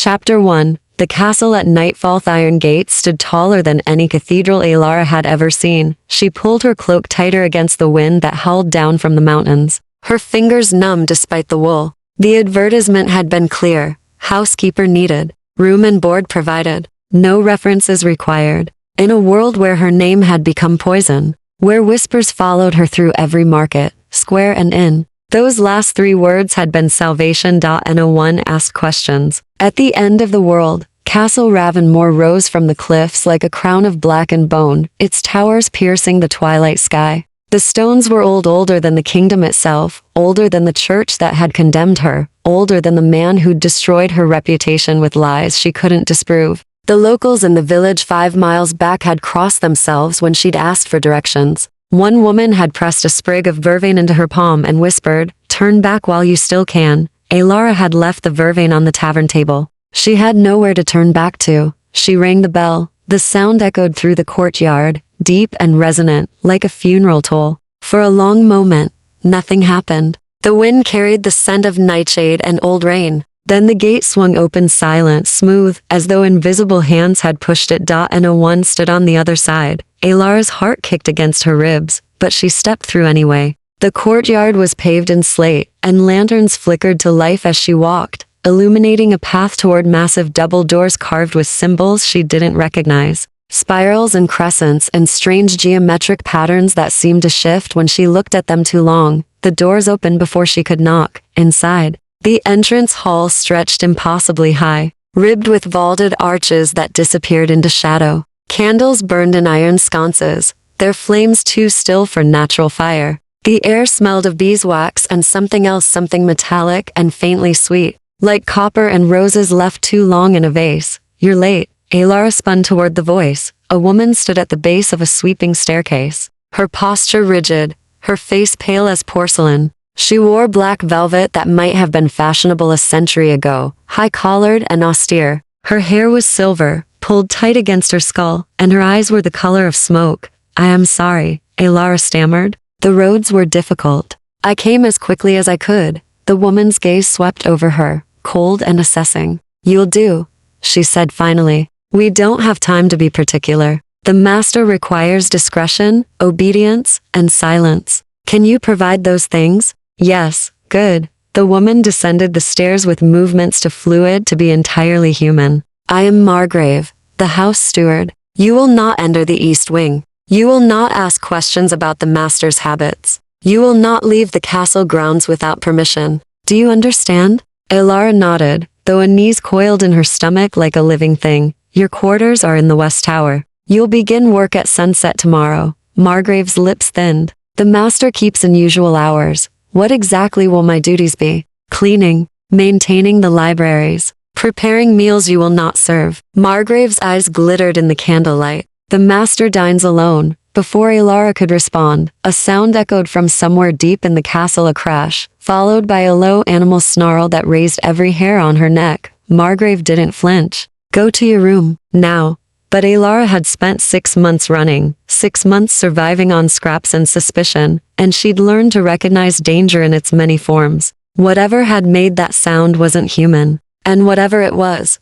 Chapter 1. The castle at nightfall. Iron gates stood taller than any cathedral Alara had ever seen. She pulled her cloak tighter against the wind that howled down from the mountains. Her fingers numbed despite the wool. The advertisement had been clear. Housekeeper needed. Room and board provided. No references required. In a world where her name had become poison, where whispers followed her through every market, square and inn, those last 3 words had been salvation. No one asked questions. At the end of the world, Castle Ravenmore rose from the cliffs like a crown of blackened bone, its towers piercing the twilight sky. The stones were older than the kingdom itself, older than the church that had condemned her, older than the man who'd destroyed her reputation with lies she couldn't disprove. The locals in the village 5 miles back had crossed themselves when she'd asked for directions. One woman had pressed a sprig of vervain into her palm and whispered, "Turn back while you still can." Alara had left the vervain on the tavern table. She had nowhere to turn back to. She rang the bell. The sound echoed through the courtyard, deep and resonant, like a funeral toll. For a long moment, nothing happened. The wind carried the scent of nightshade and old rain. Then the gate swung open, silent, smooth, as though invisible hands had pushed it. No one stood on the other side. Alara's heart kicked against her ribs, but she stepped through anyway. The courtyard was paved in slate, and lanterns flickered to life as she walked, illuminating a path toward massive double doors carved with symbols she didn't recognize. Spirals and crescents and strange geometric patterns that seemed to shift when she looked at them too long. The doors opened before she could knock. Inside, the entrance hall stretched impossibly high, ribbed with vaulted arches that disappeared into shadow. Candles burned in iron sconces, their flames too still for natural fire. The air smelled of beeswax and something else, something metallic and faintly sweet, like copper and roses left too long in a vase. "You're late." Alara spun toward the voice. A woman stood at the base of a sweeping staircase, her posture rigid, her face pale as porcelain. She wore black velvet that might have been fashionable a century ago, high-collared and austere. Her hair was silver, pulled tight against her skull, and her eyes were the color of smoke. "I am sorry," Alara stammered. "The roads were difficult. I came as quickly as I could." The woman's gaze swept over her, cold and assessing. "You'll do," she said finally. "We don't have time to be particular. The master requires discretion, obedience, and silence. Can you provide those things?" "Yes." "Good." The woman descended the stairs with movements too fluid to be entirely human. "I am Margrave, the house steward. You will not enter the east wing. You will not ask questions about the master's habits. You will not leave the castle grounds without permission. Do you understand?" Alara nodded, though a knees coiled in her stomach like a living thing. "Your quarters are in the west tower. You'll begin work at sunset tomorrow." Margrave's lips thinned. "The master keeps unusual hours. What exactly will my duties be?" "Cleaning, maintaining the libraries, preparing meals you will not serve." Margrave's eyes glittered in the candlelight. "The master dines alone." Before Alara could respond, a sound echoed from somewhere deep in the castle, a crash, followed by a low animal snarl that raised every hair on her neck. Margrave didn't flinch. "Go to your room, now." But Alara had spent 6 months running, 6 months surviving on scraps and suspicion, and she'd learned to recognize danger in its many forms. Whatever had made that sound wasn't human. And whatever it was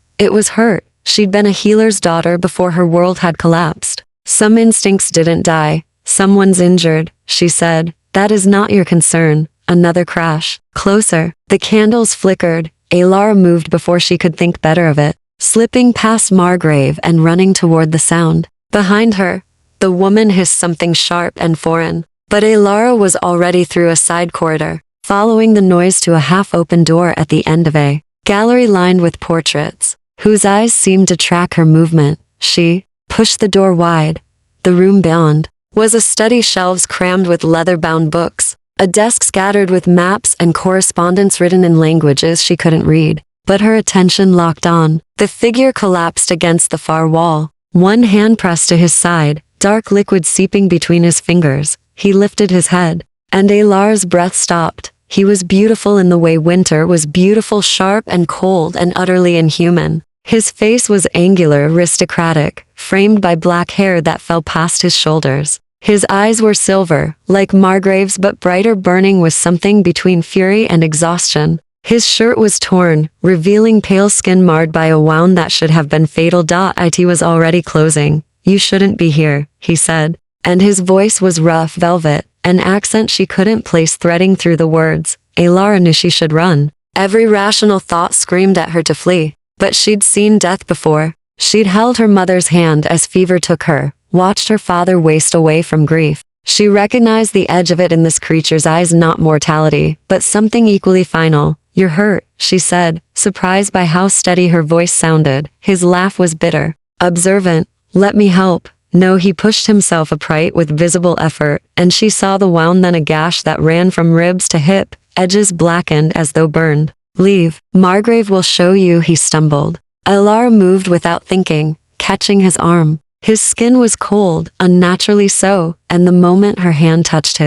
hurt. She'd been a healer's daughter before her world had collapsed. "Some instincts didn't die. Someone's injured," she said. "That is not your concern." Another crash. Closer. The candles flickered. Alara moved before she could think better of it, slipping past Margrave and running toward the sound. Behind her, the woman hissed something sharp and foreign. But Alara was already through a side corridor, following the noise to a half-open door at the end of a gallery lined with portraits, whose eyes seemed to track her movement. She pushed the door wide. The room beyond was a study, shelves crammed with leather-bound books, a desk scattered with maps and correspondence written in languages she couldn't read. But her attention locked on. The figure collapsed against the far wall, one hand pressed to his side, dark liquid seeping between his fingers. He lifted his head, and Alara's breath stopped. He was beautiful in the way winter was beautiful, sharp and cold and utterly inhuman. His face was angular, aristocratic, framed by black hair that fell past his shoulders. His eyes were silver, like Margrave's, but brighter, burning with something between fury and exhaustion. His shirt was torn, revealing pale skin marred by a wound that should have been fatal. It was already closing. You shouldn't be here, he said. And his voice was rough velvet, an accent she couldn't place threading through the words. Alara knew she should run. Every rational thought screamed at her to flee. But she'd seen death before. She'd held her mother's hand as fever took her, watched her father waste away from grief. She recognized the edge of it in this creature's eyes, not mortality, but something equally final. You're hurt, she said, surprised by how steady her voice sounded. His laugh was bitter. Observant. Let me help. No, he pushed himself upright with visible effort, and she saw the wound, then a gash that ran from ribs to hip, edges blackened as though burned. Leave. Margrave will show you, he stumbled. Alara moved without thinking, catching his arm. His skin was cold, unnaturally so, and the moment her hand touched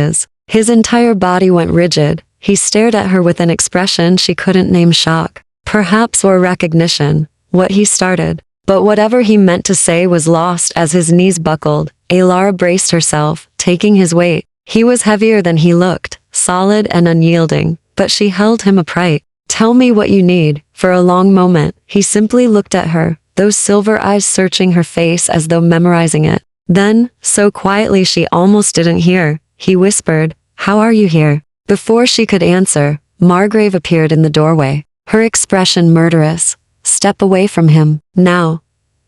his entire body went rigid. He stared at her with an expression she couldn't name, shock, perhaps, or recognition. What he started. But whatever he meant to say was lost as his knees buckled. Alara braced herself, taking his weight. He was heavier than he looked, solid and unyielding, but she held him upright. Tell me what you need. For a long moment, he simply looked at her, those silver eyes searching her face as though memorizing it. Then, so quietly she almost didn't hear, he whispered, How are you here? Before she could answer, Margrave appeared in the doorway, her expression murderous. Step away from him, now.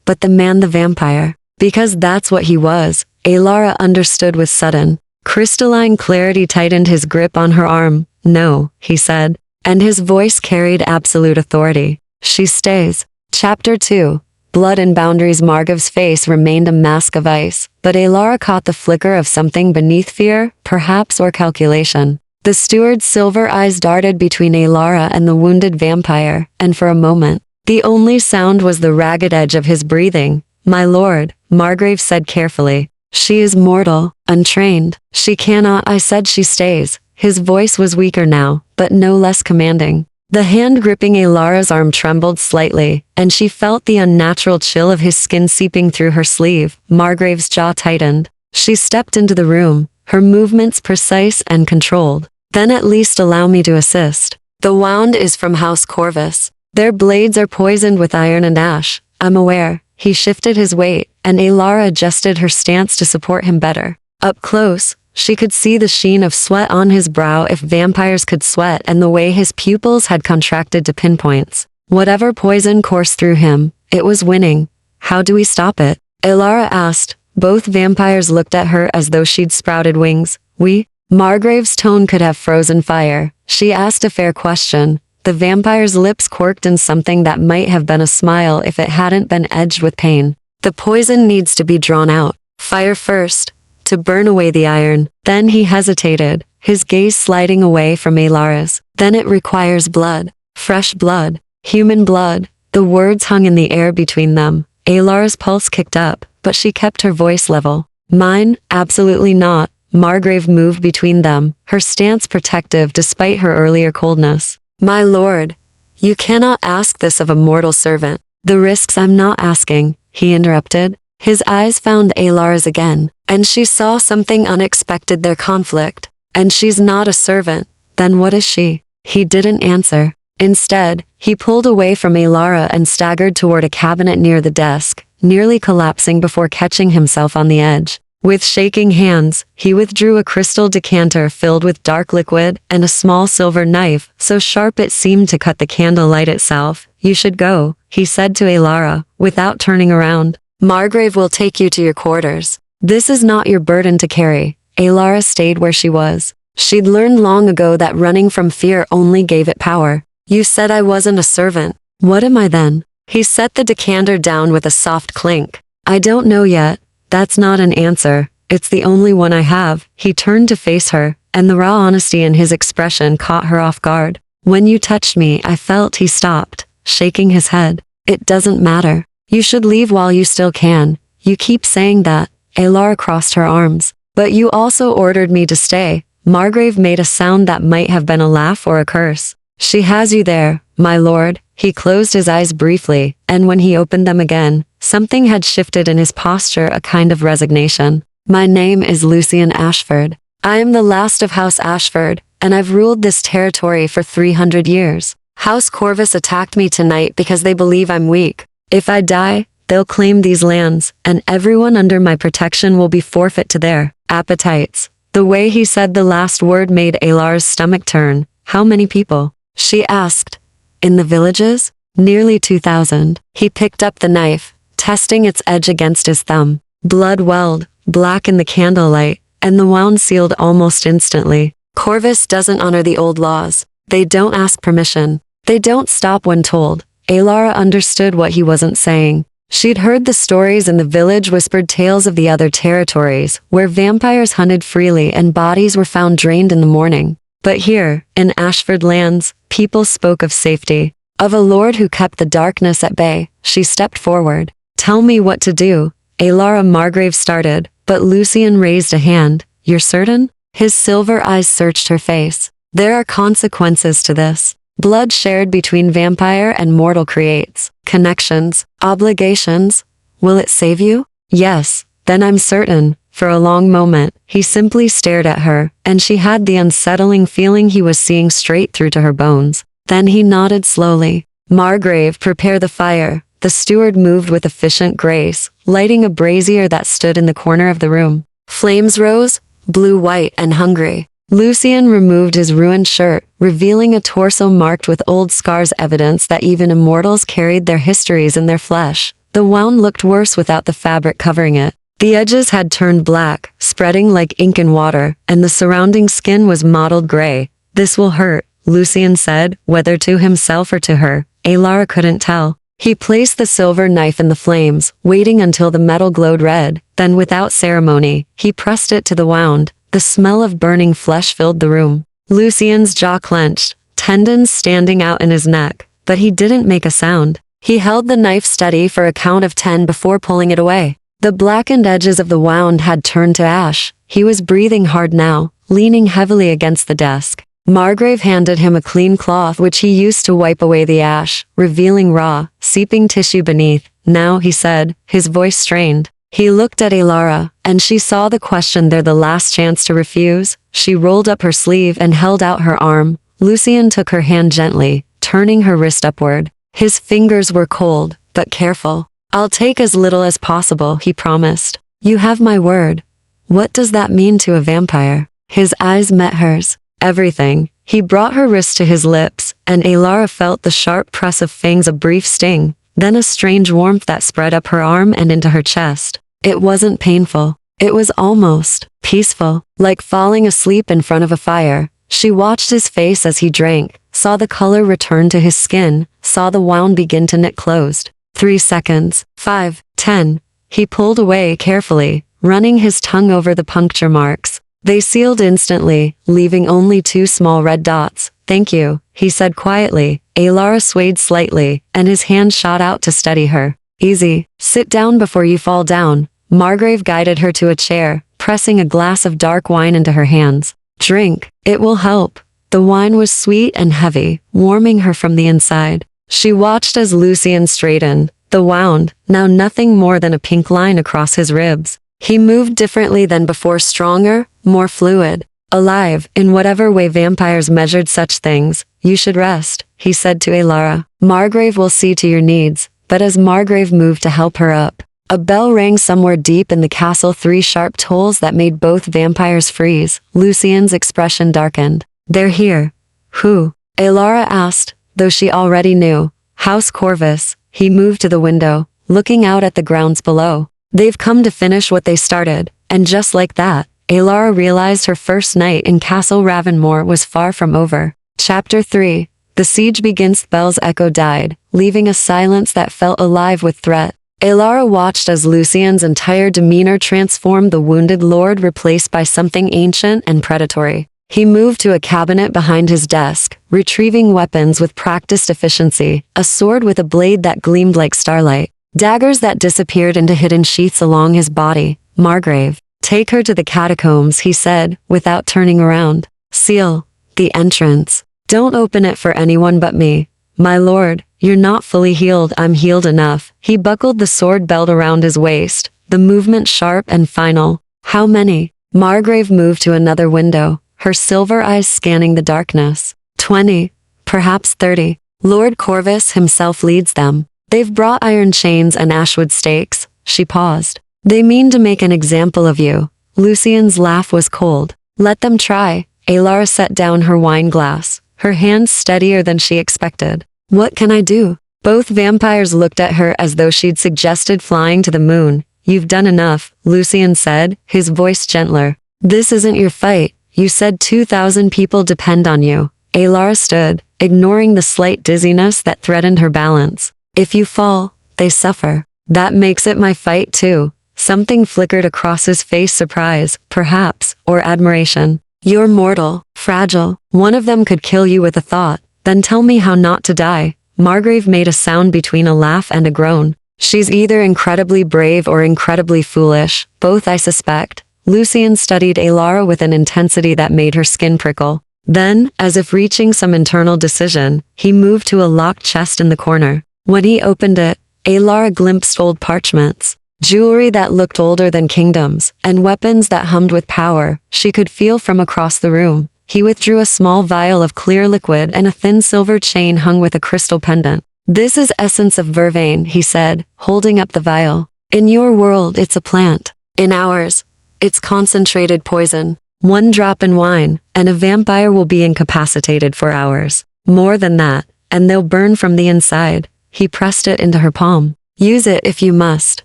But the man, the vampire, because that's what he was. Alara understood with sudden, crystalline clarity, tightened his grip on her arm. No, he said, and his voice carried absolute authority. She stays. Chapter 2. Blood and boundaries. Margrave's face remained a mask of ice, but Alara caught the flicker of something beneath, fear, perhaps, or calculation. The steward's silver eyes darted between Alara and the wounded vampire, and for a moment, the only sound was the ragged edge of his breathing. My lord, Margrave said carefully. She is mortal, untrained. She cannot. I said she stays. His voice was weaker now, but no less commanding. The hand gripping Alara's arm trembled slightly, and she felt the unnatural chill of his skin seeping through her sleeve. Margrave's jaw tightened. She stepped into the room, her movements precise and controlled. Then at least allow me to assist. The wound is from House Corvus. Their blades are poisoned with iron and ash. I'm aware. He shifted his weight, and Alara adjusted her stance to support him better. Up close, she could see the sheen of sweat on his brow, if vampires could sweat, and the way his pupils had contracted to pinpoints. Whatever poison coursed through him, it was winning. How do we stop it? Alara asked. Both vampires looked at her as though she'd sprouted wings. We? Margrave's tone could have frozen fire. She asked a fair question. The vampire's lips quirked in something that might have been a smile if it hadn't been edged with pain. The poison needs to be drawn out. Fire first, to burn away the iron. Then he hesitated, his gaze sliding away from Alara's. Then it requires blood. Fresh blood. Human blood. The words hung in the air between them. Alara's pulse kicked up, but she kept her voice level. Mine? Absolutely not. Margrave moved between them, her stance protective despite her earlier coldness. My lord, you cannot ask this of a mortal servant. The risks. I'm not asking, he interrupted. His eyes found Alara's again, and she saw something unexpected, their conflict. And she's not a servant. Then what is she? He didn't answer. Instead, he pulled away from Alara and staggered toward a cabinet near the desk, nearly collapsing before catching himself on the edge. With shaking hands, he withdrew a crystal decanter filled with dark liquid and a small silver knife, so sharp it seemed to cut the candle light itself. You should go, he said to Alara, without turning around. Margrave will take you to your quarters. This is not your burden to carry. Alara stayed where she was. She'd learned long ago that running from fear only gave it power. You said I wasn't a servant. What am I then? He set the decanter down with a soft clink. I don't know yet. That's not an answer. It's the only one I have. He turned to face her, and the raw honesty in his expression caught her off guard. When you touched me, I felt. He stopped, shaking his head. It doesn't matter. You should leave while you still can. You keep saying that. Alara crossed her arms. But you also ordered me to stay. Margrave made a sound that might have been a laugh or a curse. She has you there, my lord. He closed his eyes briefly, and when he opened them again, something had shifted in his posture, a kind of resignation. My name is Lucian Ashford. I am the last of House Ashford, and I've ruled this territory for 300 years. House Corvus attacked me tonight because they believe I'm weak. If I die, they'll claim these lands, and everyone under my protection will be forfeit to their appetites. The way he said the last word made Alar's stomach turn. How many people? She asked. In the villages? Nearly 2,000. He picked up the knife, testing its edge against his thumb. Blood welled, black in the candlelight, and the wound sealed almost instantly. Corvus doesn't honor the old laws. They don't ask permission. They don't stop when told. Alara understood what he wasn't saying. She'd heard the stories in the village whispered tales of the other territories, where vampires hunted freely and bodies were found drained in the morning. But here, in Ashford lands, people spoke of safety, of a lord who kept the darkness at bay. She stepped forward. Tell me what to do. Alara Margrave started, but Lucian raised a hand. You're certain? His silver eyes searched her face. There are consequences to this. Blood shared between vampire and mortal creates connections, obligations. Will it save you? Yes, then I'm certain. For a long moment, he simply stared at her, and she had the unsettling feeling he was seeing straight through to her bones. Then he nodded slowly. Margrave, prepare the fire. The steward moved with efficient grace, lighting a brazier that stood in the corner of the room. Flames rose, blue-white and hungry. Lucian removed his ruined shirt, revealing a torso marked with old scars, evidence that even immortals carried their histories in their flesh. The wound looked worse without the fabric covering it. The edges had turned black, spreading like ink in water, and the surrounding skin was mottled gray. This will hurt, Lucian said, whether to himself or to her. Alara couldn't tell. He placed the silver knife in the flames, waiting until the metal glowed red. Then without ceremony, he pressed it to the wound. The smell of burning flesh filled the room. Lucian's jaw clenched, tendons standing out in his neck, but he didn't make a sound. He held the knife steady for a count of 10 before pulling it away. The blackened edges of the wound had turned to ash. He was breathing hard now, leaning heavily against the desk. Margrave handed him a clean cloth which he used to wipe away the ash, revealing raw, seeping tissue beneath. Now, he said, his voice strained. He looked at Alara, and she saw the question there, the last chance to refuse. She rolled up her sleeve and held out her arm. Lucian took her hand gently, turning her wrist upward. His fingers were cold, but careful. I'll take as little as possible, he promised. You have my word. What does that mean to a vampire? His eyes met hers. Everything. He brought her wrist to his lips, and Alara felt the sharp press of fangs, a brief sting. Then a strange warmth that spread up her arm and into her chest. It wasn't painful. It was almost peaceful, like falling asleep in front of a fire. She watched his face as he drank, saw the color return to his skin, saw the wound begin to knit closed. 3 seconds, 5, 10. He pulled away carefully, running his tongue over the puncture marks. They sealed instantly, leaving only 2 small red dots. Thank you, he said quietly. Alara swayed slightly, and his hand shot out to steady her. Easy. Sit down before you fall down. Margrave guided her to a chair, pressing a glass of dark wine into her hands. Drink. It will help. The wine was sweet and heavy, warming her from the inside. She watched as Lucian straightened. The wound, now nothing more than a pink line across his ribs. He moved differently than before, stronger, more fluid. Alive, in whatever way vampires measured such things. You should rest, he said to Alara. Margrave will see to your needs. But as Margrave moved to help her up, a bell rang somewhere deep in the castle, 3 sharp tolls that made both vampires freeze. Lucian's expression darkened. They're here. Who? Alara asked, though she already knew. House Corvus. He moved to the window, looking out at the grounds below. They've come to finish what they started, and just like that, Alara realized her first night in Castle Ravenmore was far from over. Chapter 3. The siege begins. Bell's echo died, leaving a silence that felt alive with threat. Alara watched as Lucian's entire demeanor transformed, the wounded lord replaced by something ancient and predatory. He moved to a cabinet behind his desk, retrieving weapons with practiced efficiency, a sword with a blade that gleamed like starlight, daggers that disappeared into hidden sheaths along his body. Margrave. Take her to the catacombs, he said, without turning around. Seal the entrance. Don't open it for anyone but me. My lord, you're not fully healed. I'm healed enough. He buckled the sword belt around his waist, the movement sharp and final. How many? Margrave moved to another window, her silver eyes scanning the darkness. 20, perhaps 30. Lord Corvus himself leads them. They've brought iron chains and ashwood stakes. She paused. They mean to make an example of you. Lucian's laugh was cold. Let them try. Alara set down her wine glass, her hands steadier than she expected. What can I do? Both vampires looked at her as though she'd suggested flying to the moon. You've done enough, Lucian said, his voice gentler. This isn't your fight. You said 2,000 people depend on you. Alara stood, ignoring the slight dizziness that threatened her balance. If you fall, they suffer. That makes it my fight too. Something flickered across his face, surprise, perhaps, or admiration. You're mortal, fragile. One of them could kill you with a thought. Then tell me how not to die. Margrave made a sound between a laugh and a groan. She's either incredibly brave or incredibly foolish, both I suspect. Lucian studied Alara with an intensity that made her skin prickle. Then, as if reaching some internal decision, he moved to a locked chest in the corner. When he opened it, Alara glimpsed old parchments, jewelry that looked older than kingdoms, and weapons that hummed with power she could feel from across the room. He withdrew a small vial of clear liquid and a thin silver chain hung with a crystal pendant. This is essence of vervain, he said, holding up the vial. In your world, it's a plant. In ours, it's concentrated poison. 1 drop in wine, and a vampire will be incapacitated for hours. More than that, and they'll burn from the inside. He pressed it into her palm. Use it if you must.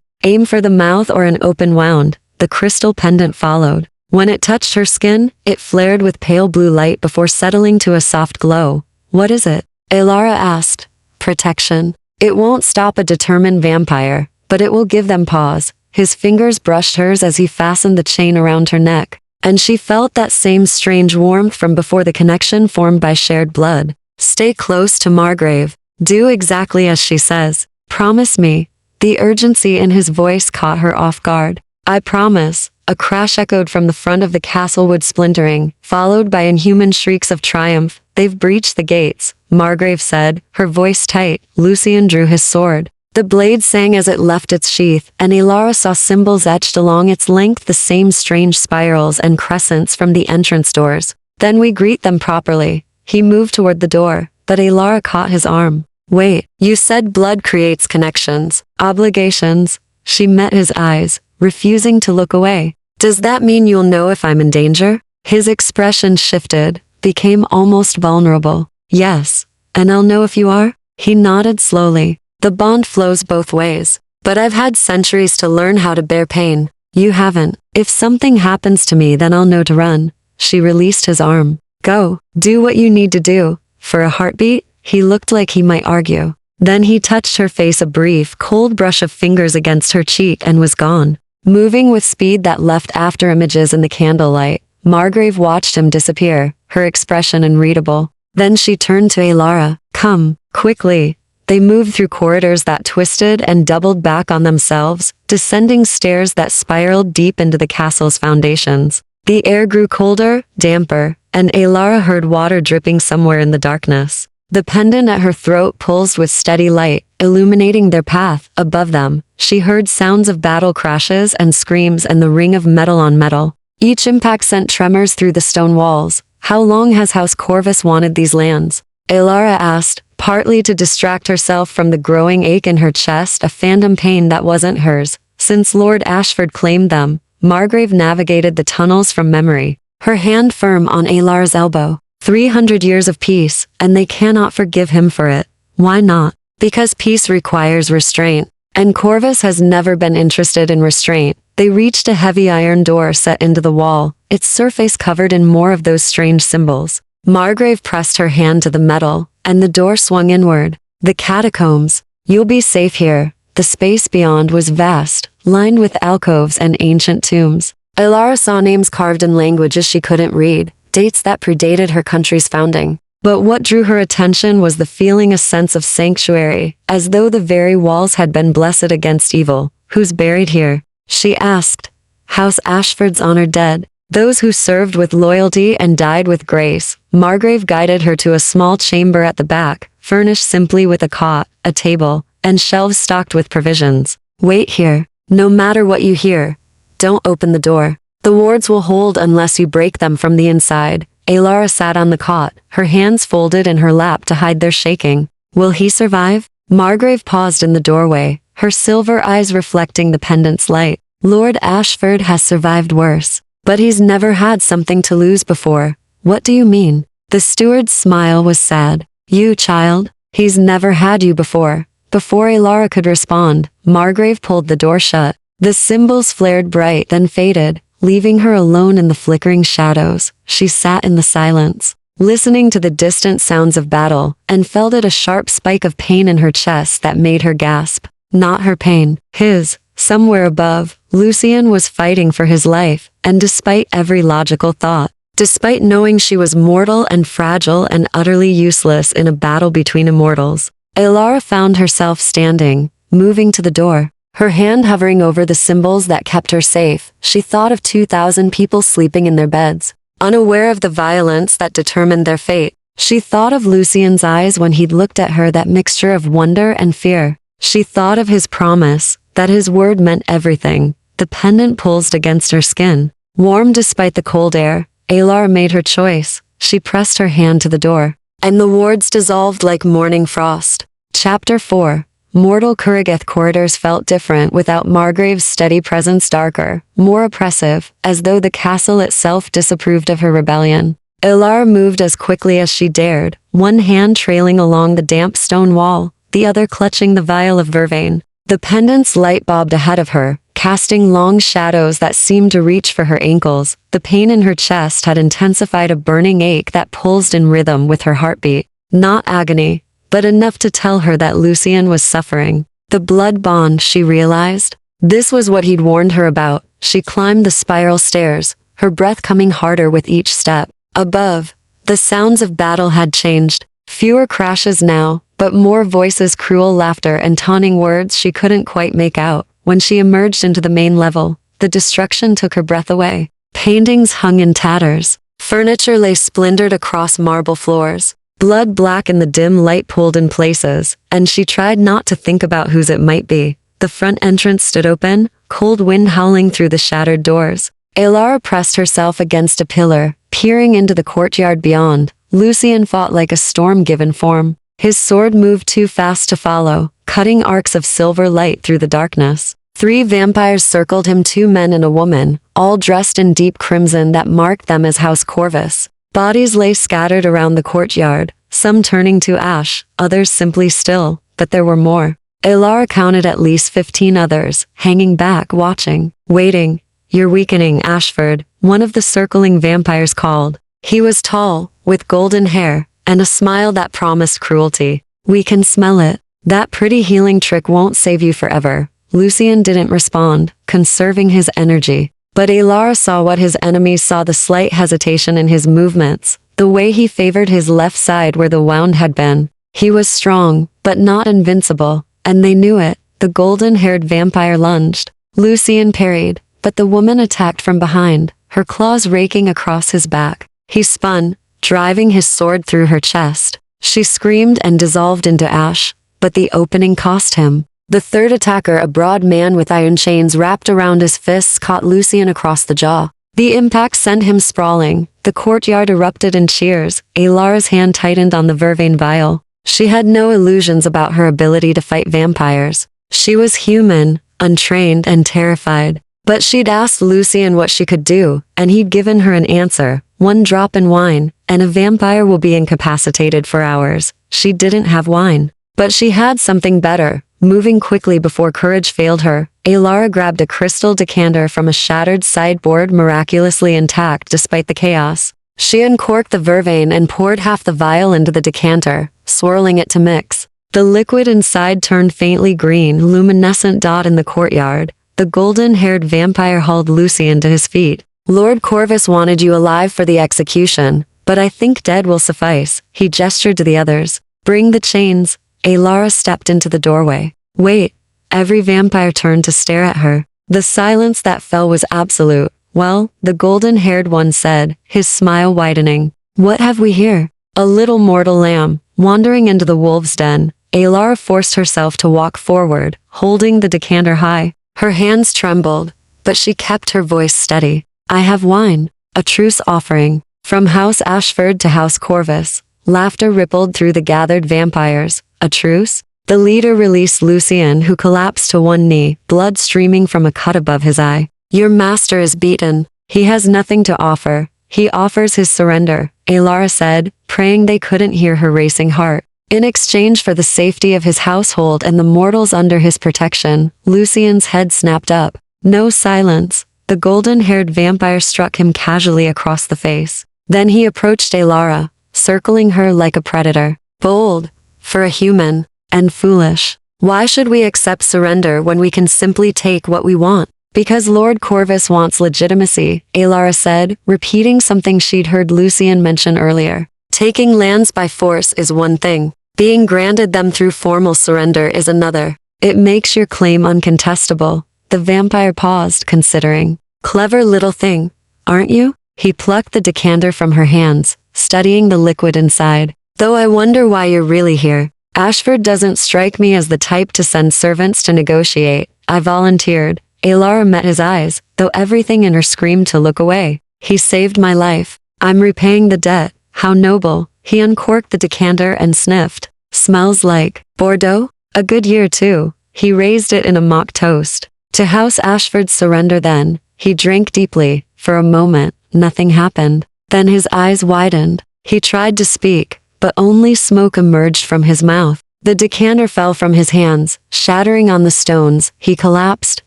Aim for the mouth or an open wound. The crystal pendant followed. When it touched her skin, it flared with pale blue light before settling to a soft glow. What is it? Alara asked. Protection. It won't stop a determined vampire, but it will give them pause. His fingers brushed hers as he fastened the chain around her neck, and she felt that same strange warmth from before, the connection formed by shared blood. Stay close to Margrave. Do exactly as she says. Promise me. The urgency in his voice caught her off guard. I promise. A crash echoed from the front of the castle, wood splintering, followed by inhuman shrieks of triumph. They've breached the gates, Margrave said, her voice tight. Lucian drew his sword. The blade sang as it left its sheath, and Alara saw symbols etched along its length, the same strange spirals and crescents from the entrance doors. Then we greet them properly. He moved toward the door, but Alara caught his arm. Wait, you said blood creates connections, obligations. She met his eyes, refusing to look away. Does that mean you'll know if I'm in danger? His expression shifted, became almost vulnerable. Yes, and I'll know if you are? He nodded slowly. The bond flows both ways. But I've had centuries to learn how to bear pain. You haven't. If something happens to me, then I'll know to run. She released his arm. Go, do what you need to do. For a heartbeat, he looked like he might argue. Then he touched her face, a brief, cold brush of fingers against her cheek, and was gone. Moving with speed that left after images in the candlelight, Margrave watched him disappear, her expression unreadable. Then she turned to Alara. Come, quickly. They moved through corridors that twisted and doubled back on themselves, descending stairs that spiraled deep into the castle's foundations. The air grew colder, damper, and Alara heard water dripping somewhere in the darkness. The pendant at her throat pulsed with steady light, illuminating their path. Above them, she heard sounds of battle crashes and screams and the ring of metal on metal. Each impact sent tremors through the stone walls. How long has House Corvus wanted these lands? Alara asked, partly to distract herself from the growing ache in her chest, a phantom pain that wasn't hers. Since Lord Ashford claimed them, Margrave navigated the tunnels from memory, her hand firm on Alara's elbow. 300 years of peace, and they cannot forgive him for it. Why not? Because peace requires restraint, and Corvus has never been interested in restraint. They reached a heavy iron door set into the wall, its surface covered in more of those strange symbols. Margrave pressed her hand to the metal, and the door swung inward. The catacombs. You'll be safe here. The space beyond was vast, lined with alcoves and ancient tombs. Alara saw names carved in languages she couldn't read, dates that predated her country's founding. But what drew her attention was the feeling, a sense of sanctuary, as though the very walls had been blessed against evil. Who's buried here? She asked. House Ashford's honored dead. Those who served with loyalty and died with grace. Margrave guided her to a small chamber at the back, furnished simply with a cot, a table, and shelves stocked with provisions. Wait here. No matter what you hear, don't open the door. The wards will hold unless you break them from the inside. Alara sat on the cot, her hands folded in her lap to hide their shaking. Will he survive? Margrave paused in the doorway, her silver eyes reflecting the pendant's light. Lord Ashford has survived worse. But he's never had something to lose before. What do you mean? The steward's smile was sad. You, child? He's never had you before. Before Alara could respond, Margrave pulled the door shut. The symbols flared bright then faded, leaving her alone in the flickering shadows. She sat in the silence, listening to the distant sounds of battle, and felt a sharp spike of pain in her chest that made her gasp. Not her pain, his. Somewhere above, Lucien was fighting for his life, and despite every logical thought, despite knowing she was mortal and fragile and utterly useless in a battle between immortals, Alara found herself standing, moving to the door, her hand hovering over the symbols that kept her safe. She thought of 2,000 people sleeping in their beds, unaware of the violence that determined their fate. She thought of Lucien's eyes when he'd looked at her, that mixture of wonder and fear. She thought of his promise, that his word meant everything. The pendant pulsed against her skin. Warm despite the cold air, Alara made her choice. She pressed her hand to the door, and the wards dissolved like morning frost. Chapter 4. Mortal Kurragith corridors felt different without Margrave's steady presence, darker, more oppressive, as though the castle itself disapproved of her rebellion. Alara moved as quickly as she dared, one hand trailing along the damp stone wall, the other clutching the vial of vervain. The pendant's light bobbed ahead of her, casting long shadows that seemed to reach for her ankles. The pain in her chest had intensified a burning ache that pulsed in rhythm with her heartbeat. Not agony, but enough to tell her that Lucien was suffering. The blood bond, she realized. This was what he'd warned her about. She climbed the spiral stairs, her breath coming harder with each step. Above, the sounds of battle had changed. Fewer crashes now, but more voices, cruel laughter and taunting words she couldn't quite make out. When she emerged into the main level, the destruction took her breath away. Paintings hung in tatters. Furniture lay splintered across marble floors. Blood black in the dim light pooled in places, and she tried not to think about whose it might be. The front entrance stood open, cold wind howling through the shattered doors. Alara pressed herself against a pillar, peering into the courtyard beyond. Lucien fought like a storm given form. His sword moved too fast to follow, cutting arcs of silver light through the darkness. 3 vampires circled him, 2 men and a woman, all dressed in deep crimson that marked them as House Corvus. Bodies lay scattered around the courtyard, some turning to ash, others simply still, but there were more. Alara counted at least 15 others, hanging back, watching, waiting. You're weakening, Ashford, one of the circling vampires called. He was tall, with golden hair, and a smile that promised cruelty. We can smell it. That pretty healing trick won't save you forever. Lucien didn't respond, conserving his energy. But Alara saw what his enemies saw, the slight hesitation in his movements, the way he favored his left side where the wound had been. He was strong, but not invincible, and they knew it. The golden-haired vampire lunged. Lucien parried, but the woman attacked from behind, her claws raking across his back. He spun, driving his sword through her chest. She screamed and dissolved into ash, but the opening cost him. The third attacker, a broad man with iron chains wrapped around his fists, caught Lucien across the jaw. The impact sent him sprawling. The courtyard erupted in cheers. Alara's hand tightened on the vervain vial. She had no illusions about her ability to fight vampires. She was human, untrained and terrified. But she'd asked Lucien what she could do, and he'd given her an answer. 1 drop in wine, and a vampire will be incapacitated for hours. She didn't have wine. But she had something better. Moving quickly before courage failed her, Alara grabbed a crystal decanter from a shattered sideboard, miraculously intact despite the chaos. She uncorked the vervain and poured half the vial into the decanter, swirling it to mix. The liquid inside turned faintly green, luminescent dot in the courtyard. The golden-haired vampire hauled Lucien to his feet. Lord Corvus wanted you alive for the execution, but I think dead will suffice. He gestured to the others. Bring the chains. Alara stepped into the doorway. Wait. Every vampire turned to stare at her. The silence that fell was absolute. Well, the golden-haired one said, his smile widening. What have we here? A little mortal lamb, wandering into the wolf's den. Alara forced herself to walk forward, holding the decanter high. Her hands trembled, but she kept her voice steady. I have wine, a truce offering. From House Ashford to House Corvus, Laughter rippled through the gathered vampires. A truce? The leader released Lucien, who collapsed to one knee, blood streaming from a cut above his eye. Your master is beaten. He has nothing to offer. He offers his surrender, Alara said, praying they couldn't hear her racing heart. In exchange for the safety of his household and the mortals under his protection, Lucien's head snapped up. No silence. The golden-haired vampire struck him casually across the face. Then he approached Alara, circling her like a predator. Bold, for a human, and foolish. Why should we accept surrender when we can simply take what we want? Because Lord Corvus wants legitimacy, Alara said, repeating something she'd heard Lucien mention earlier. Taking lands by force is one thing. Being granted them through formal surrender is another. It makes your claim uncontestable. The vampire paused, considering. Clever little thing, aren't you? He plucked the decanter from her hands, studying the liquid inside. Though I wonder why you're really here. Ashford doesn't strike me as the type to send servants to negotiate. I volunteered. Alara met his eyes, though everything in her screamed to look away. He saved my life. I'm repaying the debt. How noble. He uncorked the decanter and sniffed. Smells like Bordeaux? A good year too. He raised it in a mock toast. To House Ashford's surrender then. He drank deeply. For a moment, nothing happened. Then his eyes widened. He tried to speak, but only smoke emerged from his mouth. The decanter fell from his hands, shattering on the stones. He collapsed,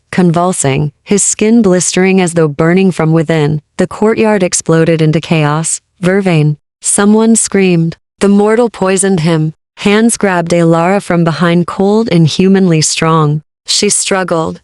convulsing, his skin blistering as though burning from within. The courtyard exploded into chaos. Vervain. Someone screamed. The mortal poisoned him. Hands grabbed Alara from behind, cold and humanly strong. She struggled.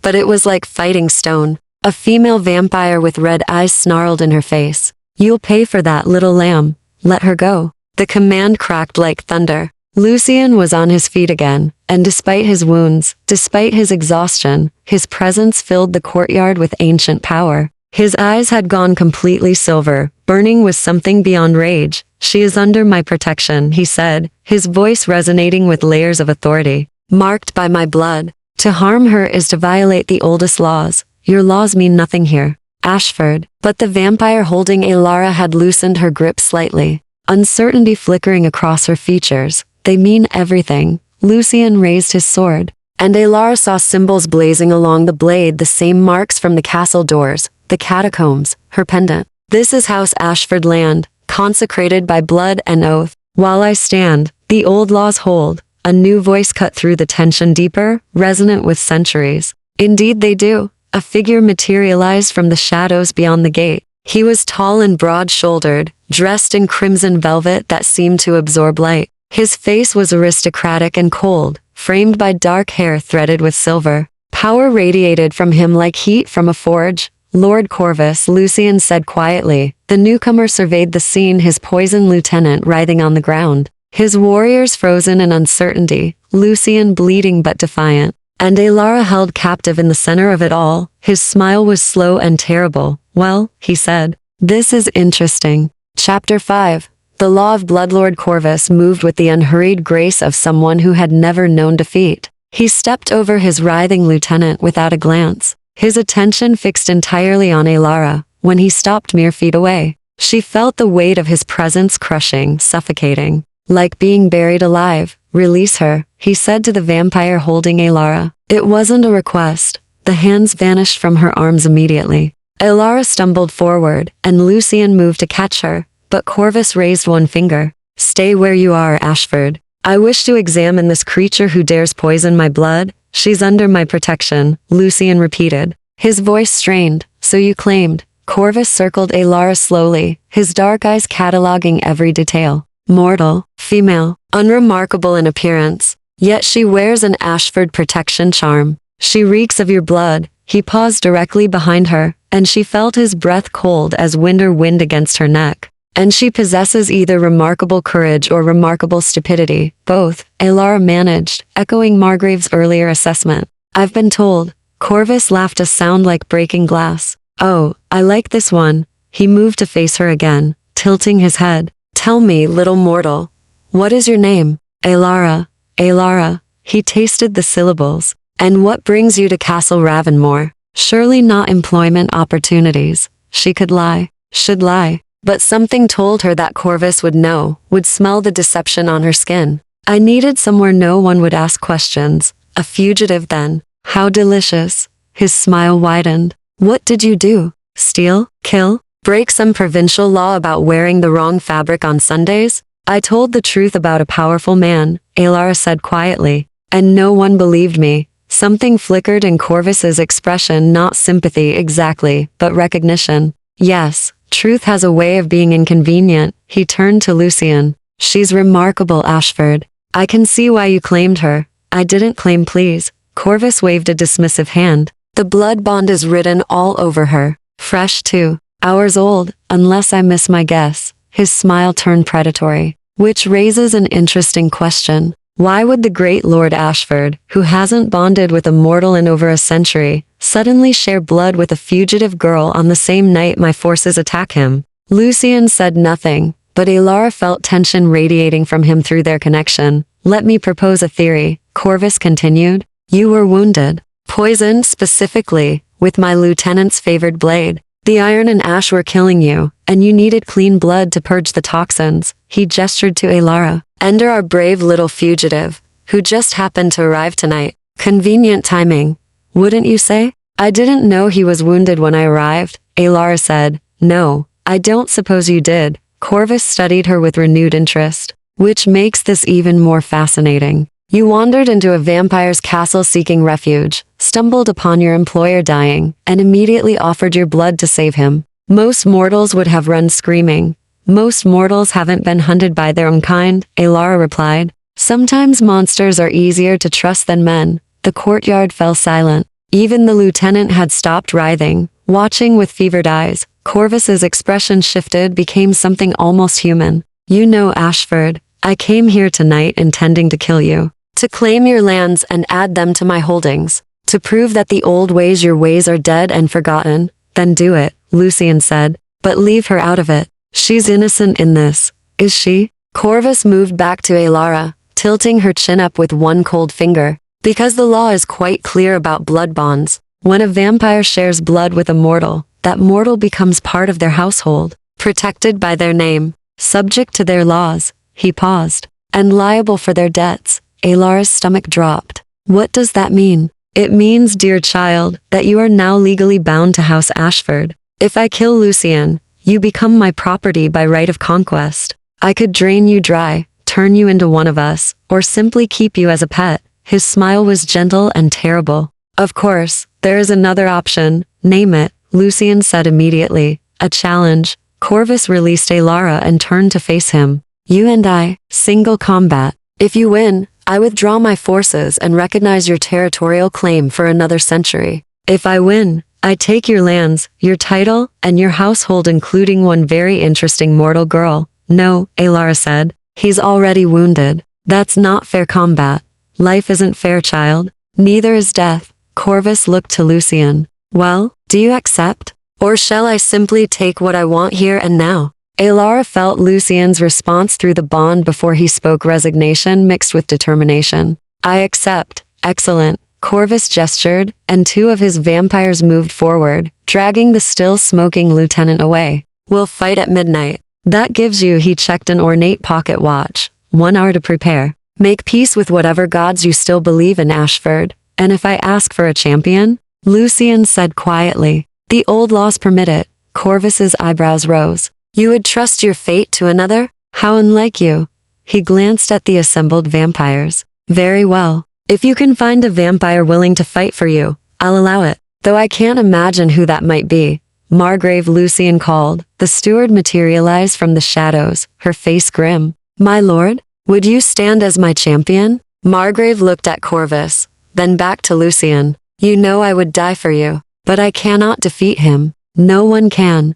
But it was like fighting stone. A female vampire with red eyes snarled in her face. You'll pay for that, little lamb. Let her go. The command cracked like thunder. Lucien was on his feet again, and despite his wounds, despite his exhaustion, his presence filled the courtyard with ancient power. His eyes had gone completely silver, burning with something beyond rage. She is under my protection, he said, his voice resonating with layers of authority. Marked by my blood. To harm her is to violate the oldest laws. Your laws mean nothing here, Ashford. But the vampire holding Alara had loosened her grip slightly, uncertainty flickering across her features. They mean everything. Lucien raised his sword, and Alara saw symbols blazing along the blade, the same marks from the castle doors, the catacombs, her pendant. This is House Ashford land, consecrated by blood and oath. While I stand, the old laws hold. A new voice cut through the tension, deeper, resonant with centuries. Indeed they do. A figure materialized from the shadows beyond the gate. He was tall and broad-shouldered, dressed in crimson velvet that seemed to absorb light. His face was aristocratic and cold, framed by dark hair threaded with silver. Power radiated from him like heat from a forge. Lord Corvus, Lucien said quietly. The newcomer surveyed the scene, his poisoned lieutenant writhing on the ground. His warriors frozen in uncertainty, Lucien bleeding but defiant. And Alara held captive in the center of it all. His smile was slow and terrible. Well, he said, this is interesting. Chapter 5. The law of blood. Lord Corvus moved with the unhurried grace of someone who had never known defeat. He stepped over his writhing lieutenant without a glance, his attention fixed entirely on Alara. When he stopped mere feet away, she felt the weight of his presence crushing, suffocating, like being buried alive. Release her, he said to the vampire holding Alara. It wasn't a request. The hands vanished from her arms immediately. Alara stumbled forward, and Lucien moved to catch her. But Corvus raised one finger. Stay where you are, Ashford. I wish to examine this creature who dares poison my blood. She's under my protection, Lucien repeated. His voice strained. So you claimed. Corvus circled Alara slowly, his dark eyes cataloging every detail. Mortal, female, unremarkable in appearance. Yet she wears an Ashford protection charm. She reeks of your blood. He paused directly behind her, and she felt his breath cold as winter wind against her neck. And she possesses either remarkable courage or remarkable stupidity, both, Alara managed, echoing Margrave's earlier assessment. I've been told. Corvus laughed, a sound like breaking glass. Oh, I like this one. He moved to face her again, tilting his head. Tell me, little mortal, what is your name? Alara. Alara. He tasted the syllables. And what brings you to Castle Ravenmore? Surely not employment opportunities. She could lie. Should lie. But something told her that Corvus would know, would smell the deception on her skin. I needed somewhere no one would ask questions. A fugitive then. How delicious. His smile widened. What did you do? Steal? Kill? Break some provincial law about wearing the wrong fabric on Sundays? I told the truth about a powerful man, Alara said quietly. And no one believed me. Something flickered in Corvus's expression, not sympathy exactly, but recognition. Yes, truth has a way of being inconvenient. He turned to Lucian. She's remarkable, Ashford. I can see why you claimed her. I didn't claim, please. Corvus waved a dismissive hand. The blood bond is written all over her. Fresh too. Hours old, unless I miss my guess. His smile turned predatory. Which raises an interesting question. Why would the great Lord Ashford, who hasn't bonded with a mortal in over a century, suddenly share blood with a fugitive girl on the same night my forces attack him? Lucian said nothing, but Alara felt tension radiating from him through their connection. Let me propose a theory, Corvus continued. You were wounded. Poisoned specifically, with my lieutenant's favored blade. The iron and ash were killing you, and you needed clean blood to purge the toxins. He gestured to Alara. Ender, our brave little fugitive, who just happened to arrive tonight. Convenient timing, wouldn't you say? I didn't know he was wounded when I arrived, Alara said. No, I don't suppose you did. Corvus studied her with renewed interest. Which makes this even more fascinating. You wandered into a vampire's castle seeking refuge, stumbled upon your employer dying, and immediately offered your blood to save him. Most mortals would have run screaming. Most mortals haven't been hunted by their own kind, Alara replied. Sometimes monsters are easier to trust than men. The courtyard fell silent. Even the lieutenant had stopped writhing, watching with fevered eyes. Corvus's expression shifted, became something almost human. You know, Ashford, I came here tonight intending to kill you. To claim your lands and add them to my holdings. To prove that the old ways, your ways are dead and forgotten. Then do it, Lucian said. But leave her out of it. She's innocent in this. Is she? Corvus moved back to Alara, tilting her chin up with one cold finger. Because the law is quite clear about blood bonds. When a vampire shares blood with a mortal, that mortal becomes part of their household, protected by their name, subject to their laws. He paused. And liable for their debts. Alara's stomach dropped. What does that mean? It means, dear child, that you are now legally bound to House Ashford. If I kill Lucian, you become my property by right of conquest. I could drain you dry, turn you into one of us, or simply keep you as a pet. His smile was gentle and terrible. Of course, there is another option. Name it, Lucian said immediately. A challenge. Corvus released Alara and turned to face him. You and I, single combat. If you win, I withdraw my forces and recognize your territorial claim for another century. If I win, I take your lands, your title, and your household, including one very interesting mortal girl. No, Alara said. He's already wounded. That's not fair combat. Life isn't fair, child. Neither is death. Corvus looked to Lucian. Well, do you accept? Or shall I simply take what I want here and now? Alara felt Lucian's response through the bond before he spoke, resignation mixed with determination. I accept. Excellent. Corvus gestured, and two of his vampires moved forward, dragging the still smoking lieutenant away. We'll fight at midnight. That gives you, he checked an ornate pocket watch, 1 hour to prepare. Make peace with whatever gods you still believe in, Ashford. And if I ask for a champion? Lucian said quietly. The old laws permit it. Corvus's eyebrows rose. You would trust your fate to another? How unlike you. He glanced at the assembled vampires. Very well. If you can find a vampire willing to fight for you, I'll allow it. Though I can't imagine who that might be. Margrave, Lucian called. The steward materialized from the shadows, her face grim. My lord, would you stand as my champion? Margrave looked at Corvus, then back to Lucian. You know I would die for you, but I cannot defeat him. No one can.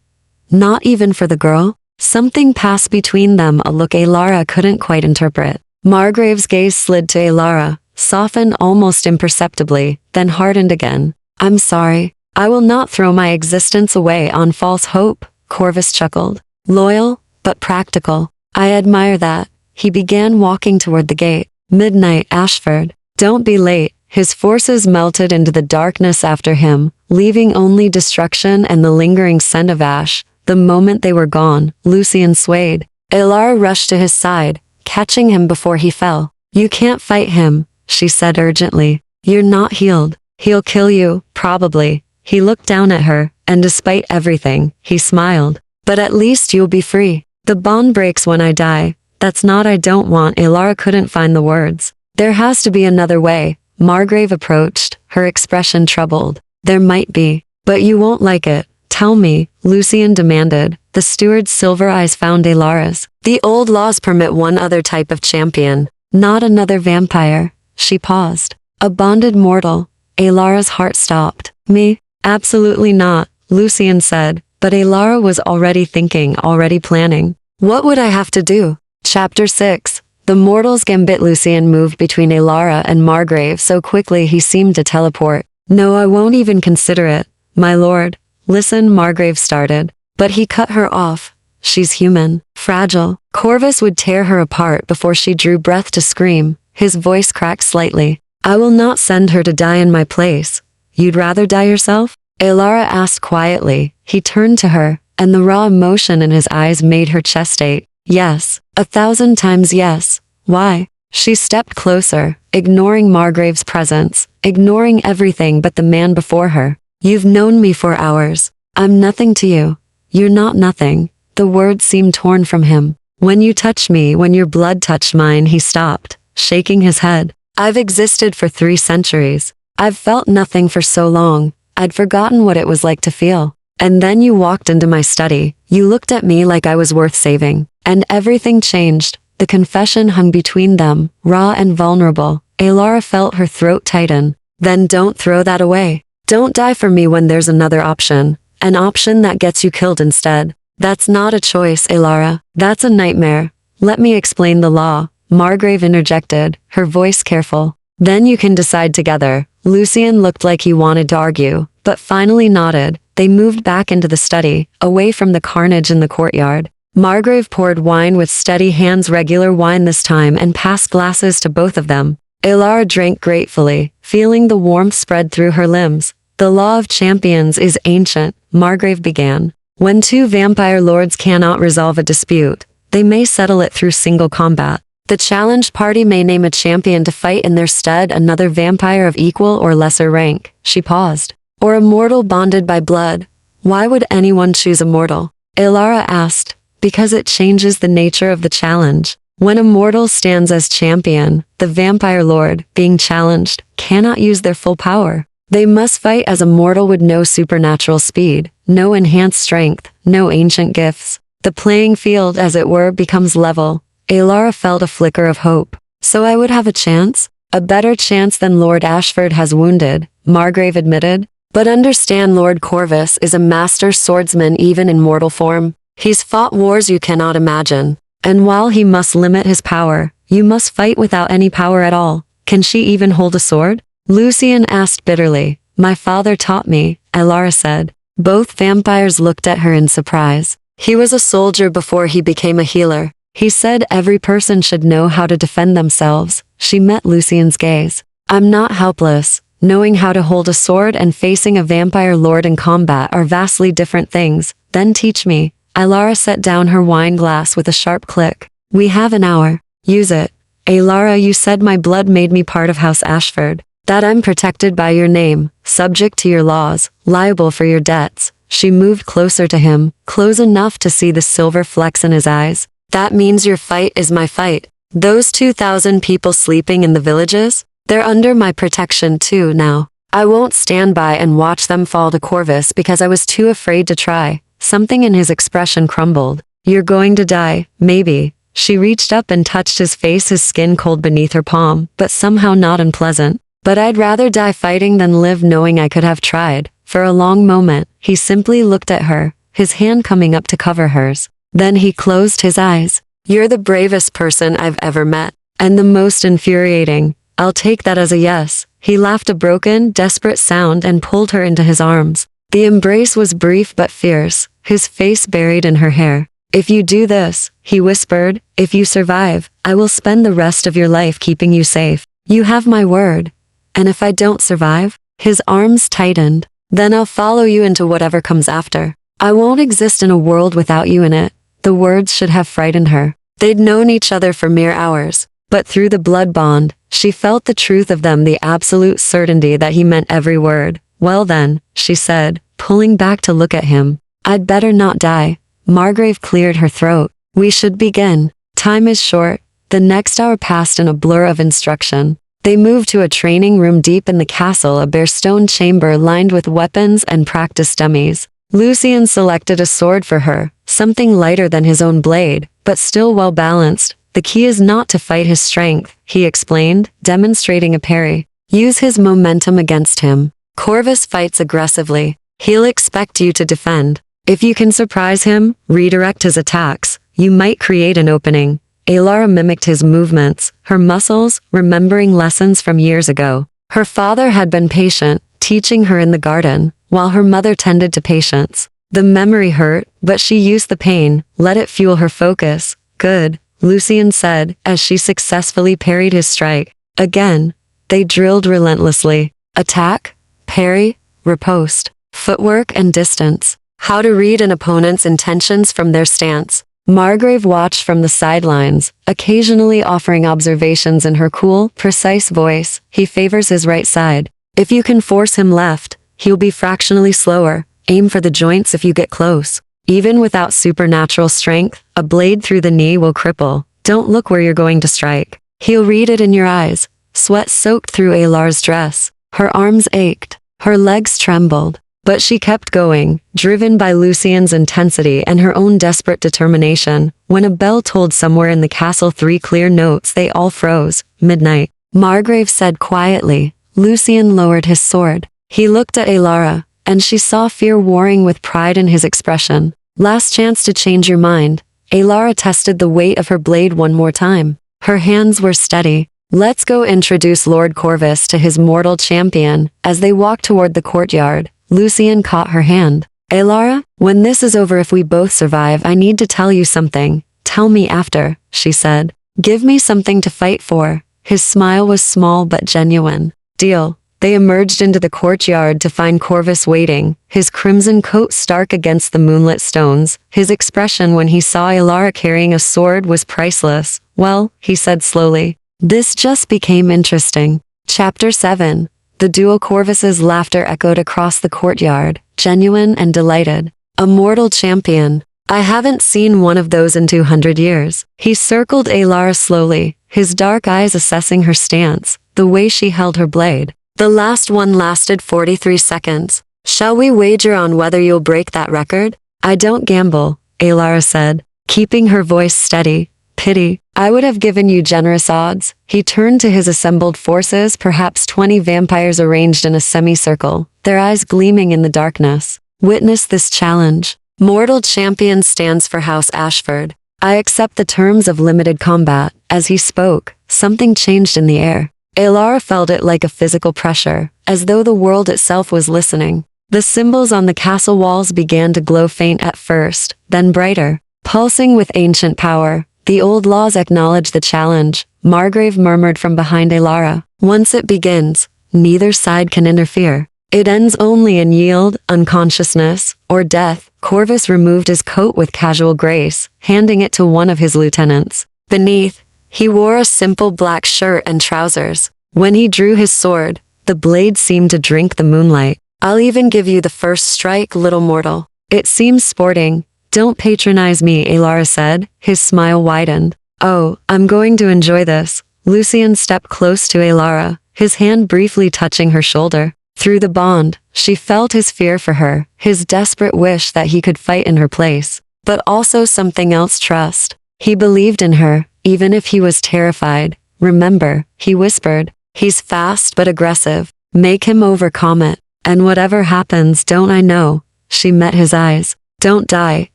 Not even for the girl? Something passed between them, a look Alara couldn't quite interpret. Margrave's gaze slid to Alara, softened almost imperceptibly, then hardened again. I'm sorry. I will not throw my existence away on false hope, Corvus chuckled. Loyal, but practical. I admire that. He began walking toward the gate. Midnight, Ashford. Don't be late. His forces melted into the darkness after him, leaving only destruction and the lingering scent of ash. The moment they were gone, Lucian swayed. Elara rushed to his side, catching him before he fell. You can't fight him, she said urgently. You're not healed. He'll kill you, probably. He looked down at her, and despite everything, he smiled. But at least you'll be free. The bond breaks when I die. That's not I don't want. Elara couldn't find the words. There has to be another way. Margrave approached, her expression troubled. There might be. But you won't like it. Tell me, Lucian demanded. The steward's silver eyes found Elara's. The old laws permit one other type of champion. Not another vampire. She paused. A bonded mortal. Elara's heart stopped. Me? Absolutely not, Lucian said, but Elara was already thinking, already planning. What would I have to do? Chapter 6. The mortal's gambit. Lucian moved between Elara and Margrave so quickly he seemed to teleport. No, I won't even consider it, my lord. Listen, Margrave started, but he cut her off. She's human, fragile. Corvus would tear her apart before she drew breath to scream. His voice cracked slightly. I will not send her to die in my place. You'd rather die yourself? Elara asked quietly. He turned to her, and the raw emotion in his eyes made her chest ache. Yes, 1,000 times yes. Why? She stepped closer, ignoring Margrave's presence, ignoring everything but the man before her. You've known me for hours. I'm nothing to you. You're not nothing. The words seemed torn from him. When you touch me, when your blood touched mine, he stopped, shaking his head. I've existed for 3 centuries. I've felt nothing for so long. I'd forgotten what it was like to feel. And then you walked into my study. You looked at me like I was worth saving. And everything changed. The confession hung between them, raw and vulnerable. Elara felt her throat tighten. Then don't throw that away. Don't die for me when there's another option. An option that gets you killed instead. That's not a choice, Elara. That's a nightmare. Let me explain the law. Margrave interjected, her voice careful. Then you can decide together. Lucian looked like he wanted to argue, but finally nodded. They moved back into the study, away from the carnage in the courtyard. Margrave poured wine with steady hands, regular wine this time, and passed glasses to both of them. Elara drank gratefully, feeling the warmth spread through her limbs. The law of champions is ancient, Margrave began. When 2 vampire lords cannot resolve a dispute, they may settle it through single combat. The challenged party may name a champion to fight in their stead, another vampire of equal or lesser rank. She paused. Or a mortal bonded by blood. Why would anyone choose a mortal? Elara asked. Because it changes the nature of the challenge. When a mortal stands as champion, the vampire lord, being challenged, cannot use their full power. They must fight as a mortal with no supernatural speed, no enhanced strength, no ancient gifts. The playing field, as it were, becomes level. Elara felt a flicker of hope. So I would have a chance? A better chance than Lord Ashford has wounded, Margrave admitted. But understand, Lord Corvus is a master swordsman even in mortal form. He's fought wars you cannot imagine. And while he must limit his power, you must fight without any power at all. Can she even hold a sword? Lucian asked bitterly. My father taught me, Elara said. Both vampires looked at her in surprise. He was a soldier before he became a healer. He said every person should know how to defend themselves. She met Lucian's gaze. I'm not helpless. Knowing how to hold a sword and facing a vampire lord in combat are vastly different things. Then teach me. Elara set down her wine glass with a sharp click. We have an hour. Use it. Elara, you said my blood made me part of House Ashford. That I'm protected by your name, subject to your laws, liable for your debts. She moved closer to him, close enough to see the silver flecks in his eyes. That means your fight is my fight. Those 2,000 people sleeping in the villages? They're under my protection too now. I won't stand by and watch them fall to Corvus because I was too afraid to try. Something in his expression crumbled. You're going to die, maybe. She reached up and touched his face, his skin cold beneath her palm, but somehow not unpleasant. But I'd rather die fighting than live knowing I could have tried. For a long moment, he simply looked at her, his hand coming up to cover hers. Then he closed his eyes. You're the bravest person I've ever met. And the most infuriating. I'll take that as a yes. He laughed a broken, desperate sound and pulled her into his arms. The embrace was brief but fierce, his face buried in her hair. If you do this, he whispered, if you survive, I will spend the rest of your life keeping you safe. You have my word. And if I don't survive? His arms tightened. Then I'll follow you into whatever comes after. I won't exist in a world without you in it. The words should have frightened her. They'd known each other for mere hours, but through the blood bond, she felt the truth of them, the absolute certainty that he meant every word. Well then, she said, pulling back to look at him. I'd better not die. Margrave cleared her throat. We should begin. Time is short. The next hour passed in a blur of instruction. They moved to a training room deep in the castle, a bare stone chamber lined with weapons and practice dummies. Lucien selected a sword for her, something lighter than his own blade, but still well balanced. The key is not to fight his strength, he explained, demonstrating a parry. Use his momentum against him. Corvus fights aggressively. He'll expect you to defend. If you can surprise him, redirect his attacks, you might create an opening. Alara mimicked his movements, her muscles, remembering lessons from years ago. Her father had been patient, teaching her in the garden, while her mother tended to patience. The memory hurt, but she used the pain, let it fuel her focus. Good, Lucien said, as she successfully parried his strike. Again, they drilled relentlessly. Attack, parry, riposte, footwork and distance. How to read an opponent's intentions from their stance. Margrave watched from the sidelines, occasionally offering observations in her cool, precise voice. He favors his right side. If you can force him left, he'll be fractionally slower. Aim for the joints if you get close. Even without supernatural strength, a blade through the knee will cripple. Don't look where you're going to strike. He'll read it in your eyes. Sweat soaked through Alar's dress. Her arms ached. Her legs trembled. But she kept going, driven by Lucien's intensity and her own desperate determination. When a bell tolled somewhere in the castle 3 clear notes, they all froze. Midnight. Margrave said quietly. Lucien lowered his sword. He looked at Alara, and she saw fear warring with pride in his expression. Last chance to change your mind. Alara tested the weight of her blade one more time. Her hands were steady. Let's go introduce Lord Corvus to his mortal champion. As they walked toward the courtyard, Lucien caught her hand. Alara, when this is over, if we both survive, I need to tell you something. Tell me after, she said. Give me something to fight for. His smile was small but genuine. Deal. They emerged into the courtyard to find Corvus waiting, his crimson coat stark against the moonlit stones. His expression when he saw Alara carrying a sword was priceless. Well, he said slowly, this just became interesting. Chapter 7. The duo. Corvus's laughter echoed across the courtyard, genuine and delighted. A mortal champion. I haven't seen one of those in 200 years. He circled Alara slowly, his dark eyes assessing her stance, the way she held her blade. The last one lasted 43 seconds. Shall we wager on whether you'll break that record? I don't gamble, Alara said, keeping her voice steady. Pity. I would have given you generous odds. He turned to his assembled forces, perhaps 20 vampires arranged in a semicircle, their eyes gleaming in the darkness. Witness this challenge. Mortal Champion stands for House Ashford. I accept the terms of limited combat. As he spoke, something changed in the air. Alara felt it like a physical pressure, as though the world itself was listening. The symbols on the castle walls began to glow, faint at first, then brighter, pulsing with ancient power. The old laws acknowledge the challenge, Margrave murmured from behind Alara. Once it begins, neither side can interfere. It ends only in yield, unconsciousness, or death. Corvus removed his coat with casual grace, handing it to one of his lieutenants. Beneath, he wore a simple black shirt and trousers. When he drew his sword, the blade seemed to drink the moonlight. I'll even give you the first strike, little mortal. It seems sporting. Don't patronize me, Alara said, his smile widened. Oh, I'm going to enjoy this. Lucien stepped close to Alara, his hand briefly touching her shoulder. Through the bond, she felt his fear for her, his desperate wish that he could fight in her place, but also something else, trust. He believed in her, even if he was terrified. Remember, he whispered, he's fast but aggressive. Make him overcome it. And whatever happens, don't I know? She met his eyes. Don't die,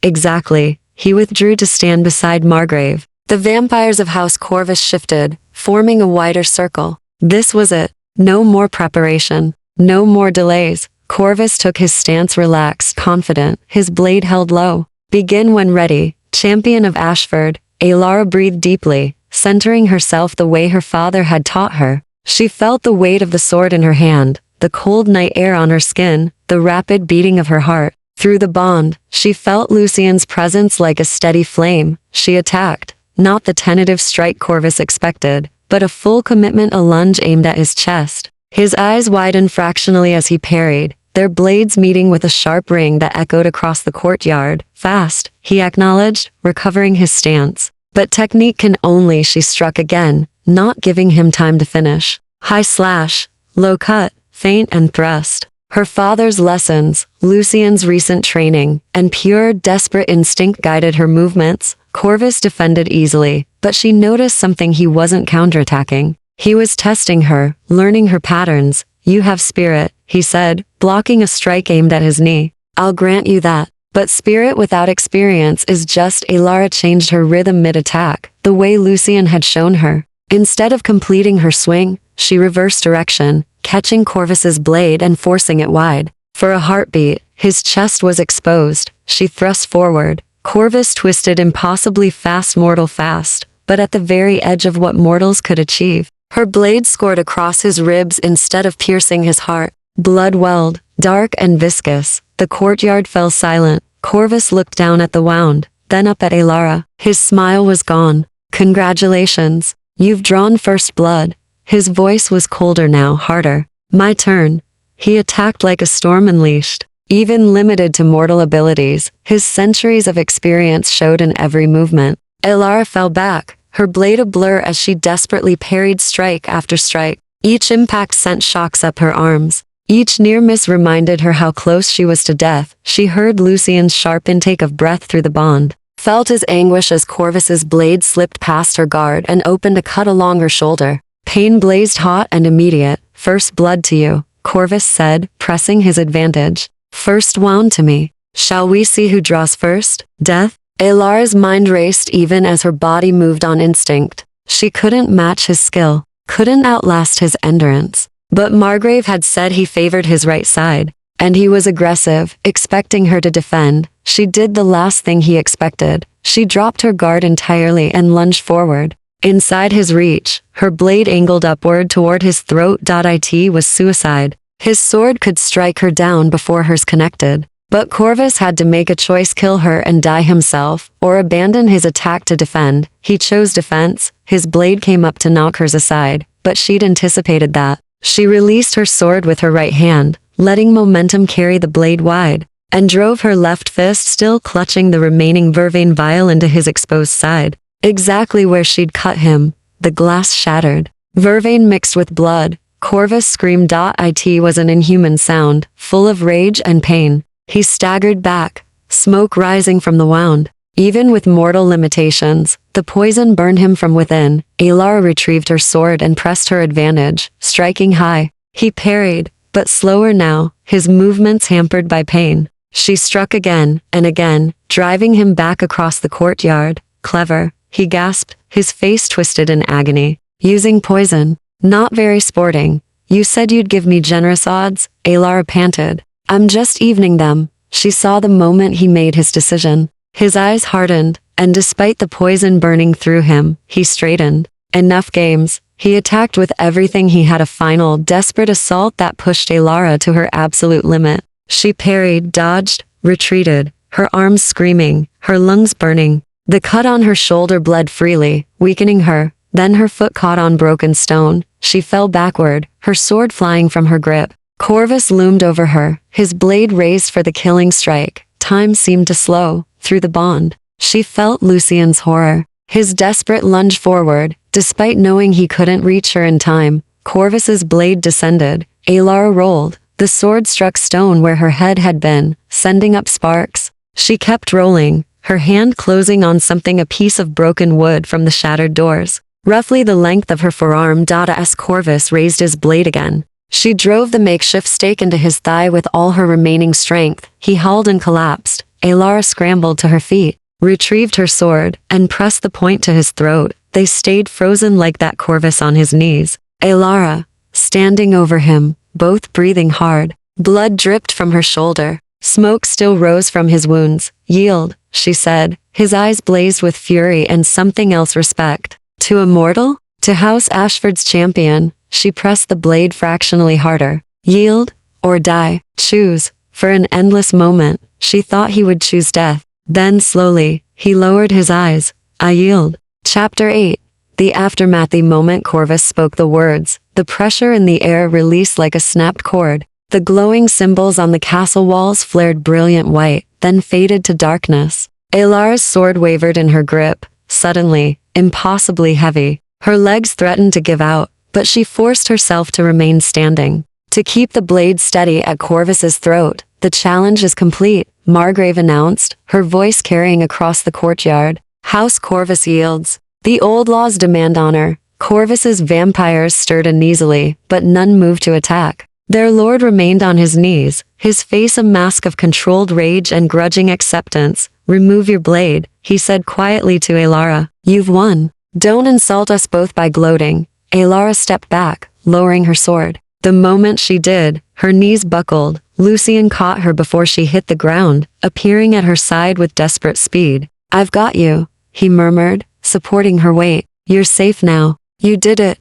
exactly. He withdrew to stand beside Margrave. The vampires of House Corvus shifted, forming a wider circle. This was it. No more preparation. No more delays. Corvus took his stance, relaxed, confident, his blade held low. Begin when ready, champion of Ashford. Alara breathed deeply, centering herself the way her father had taught her. She felt the weight of the sword in her hand, the cold night air on her skin, the rapid beating of her heart. Through the bond, she felt Lucien's presence like a steady flame. She attacked, not the tentative strike Corvus expected, but a full commitment, a lunge aimed at his chest. His eyes widened fractionally as he parried, their blades meeting with a sharp ring that echoed across the courtyard. Fast, he acknowledged, recovering his stance. But technique can only, she struck again, not giving him time to finish. High slash, low cut, feint and thrust. Her father's lessons, Lucien's recent training, and pure, desperate instinct guided her movements. Corvus defended easily, but she noticed something: he wasn't counterattacking. He was testing her, learning her patterns. You have spirit, he said, blocking a strike aimed at his knee. I'll grant you that. But spirit without experience is just. Elara changed her rhythm mid-attack, the way Lucien had shown her. Instead of completing her swing, she reversed direction, catching Corvus's blade and forcing it wide. For a heartbeat, his chest was exposed. She thrust forward. Corvus twisted impossibly fast, mortal fast, but at the very edge of what mortals could achieve. Her blade scored across his ribs instead of piercing his heart. Blood welled, dark and viscous. The courtyard fell silent. Corvus looked down at the wound, then up at Elara. His smile was gone. Congratulations. You've drawn first blood. His voice was colder now, harder. My turn. He attacked like a storm unleashed. Even limited to mortal abilities, his centuries of experience showed in every movement. Elara fell back, her blade a blur as she desperately parried strike after strike. Each impact sent shocks up her arms. Each near miss reminded her how close she was to death. She heard Lucien's sharp intake of breath through the bond, felt his anguish as Corvus's blade slipped past her guard and opened a cut along her shoulder. Pain blazed hot and immediate. First blood to you, Corvus said, pressing his advantage. First wound to me. Shall we see who draws first? Death? Elara's mind raced even as her body moved on instinct. She couldn't match his skill, couldn't outlast his endurance. But Margrave had said he favored his right side, and he was aggressive, expecting her to defend. She did the last thing he expected. She dropped her guard entirely and lunged forward. Inside his reach, her blade angled upward toward his throat. It was suicide. His sword could strike her down before hers connected. But Corvus had to make a choice: kill her and die himself, or abandon his attack to defend. He chose defense. His blade came up to knock hers aside, but she'd anticipated that. She released her sword with her right hand, letting momentum carry the blade wide, and drove her left fist, still clutching the remaining vervain vial, into his exposed side. Exactly where she'd cut him, the glass shattered. Vervain mixed with blood. Corvus screamed. It was an inhuman sound, full of rage and pain. He staggered back, smoke rising from the wound. Even with mortal limitations, the poison burned him from within. Elara retrieved her sword and pressed her advantage, striking high. He parried, but slower now, his movements hampered by pain. She struck again and again, driving him back across the courtyard. Clever, he gasped, his face twisted in agony. Using poison. Not very sporting. You said you'd give me generous odds, Elara panted. I'm just evening them. She saw the moment he made his decision. His eyes hardened, and despite the poison burning through him, he straightened. Enough games. He attacked with everything he had, a final, desperate assault that pushed Elara to her absolute limit. She parried, dodged, retreated, her arms screaming, her lungs burning. The cut on her shoulder bled freely, weakening her. Then her foot caught on broken stone. She fell backward, her sword flying from her grip. Corvus loomed over her, his blade raised for the killing strike. Time seemed to slow. Through the bond, she felt Lucien's horror. His desperate lunge forward, despite knowing he couldn't reach her in time. Corvus's blade descended. Elara rolled. The sword struck stone where her head had been, sending up sparks. She kept rolling, her hand closing on something, a piece of broken wood from the shattered doors, roughly the length of her forearm. As Corvus raised his blade again, she drove the makeshift stake into his thigh with all her remaining strength. He howled and collapsed. Elara scrambled to her feet, retrieved her sword, and pressed the point to his throat. They stayed frozen like that, Corvus on his knees. Elara, standing over him, both breathing hard. Blood dripped from her shoulder. Smoke still rose from his wounds. Yield, she said. His eyes blazed with fury and something else: respect. To a mortal? To House Ashford's champion. She pressed the blade fractionally harder. Yield, or die. Choose. For an endless moment, she thought he would choose death. Then slowly, he lowered his eyes. I yield. Chapter 8. The aftermath. The moment Corvus spoke the words, the pressure in the air released like a snapped cord. The glowing symbols on the castle walls flared brilliant white, then faded to darkness. Elara's sword wavered in her grip, suddenly, impossibly heavy. Her legs threatened to give out, but she forced herself to remain standing. To keep the blade steady at Corvus's throat. The challenge is complete, Margrave announced, her voice carrying across the courtyard. House Corvus yields. The old laws demand honor. Corvus's vampires stirred uneasily, but none moved to attack. Their lord remained on his knees, his face a mask of controlled rage and grudging acceptance. Remove your blade, he said quietly to Elara. You've won. Don't insult us both by gloating. Elara stepped back, lowering her sword. The moment she did, her knees buckled. Lucian caught her before she hit the ground, appearing at her side with desperate speed. I've got you, he murmured, supporting her weight. You're safe now. You did it.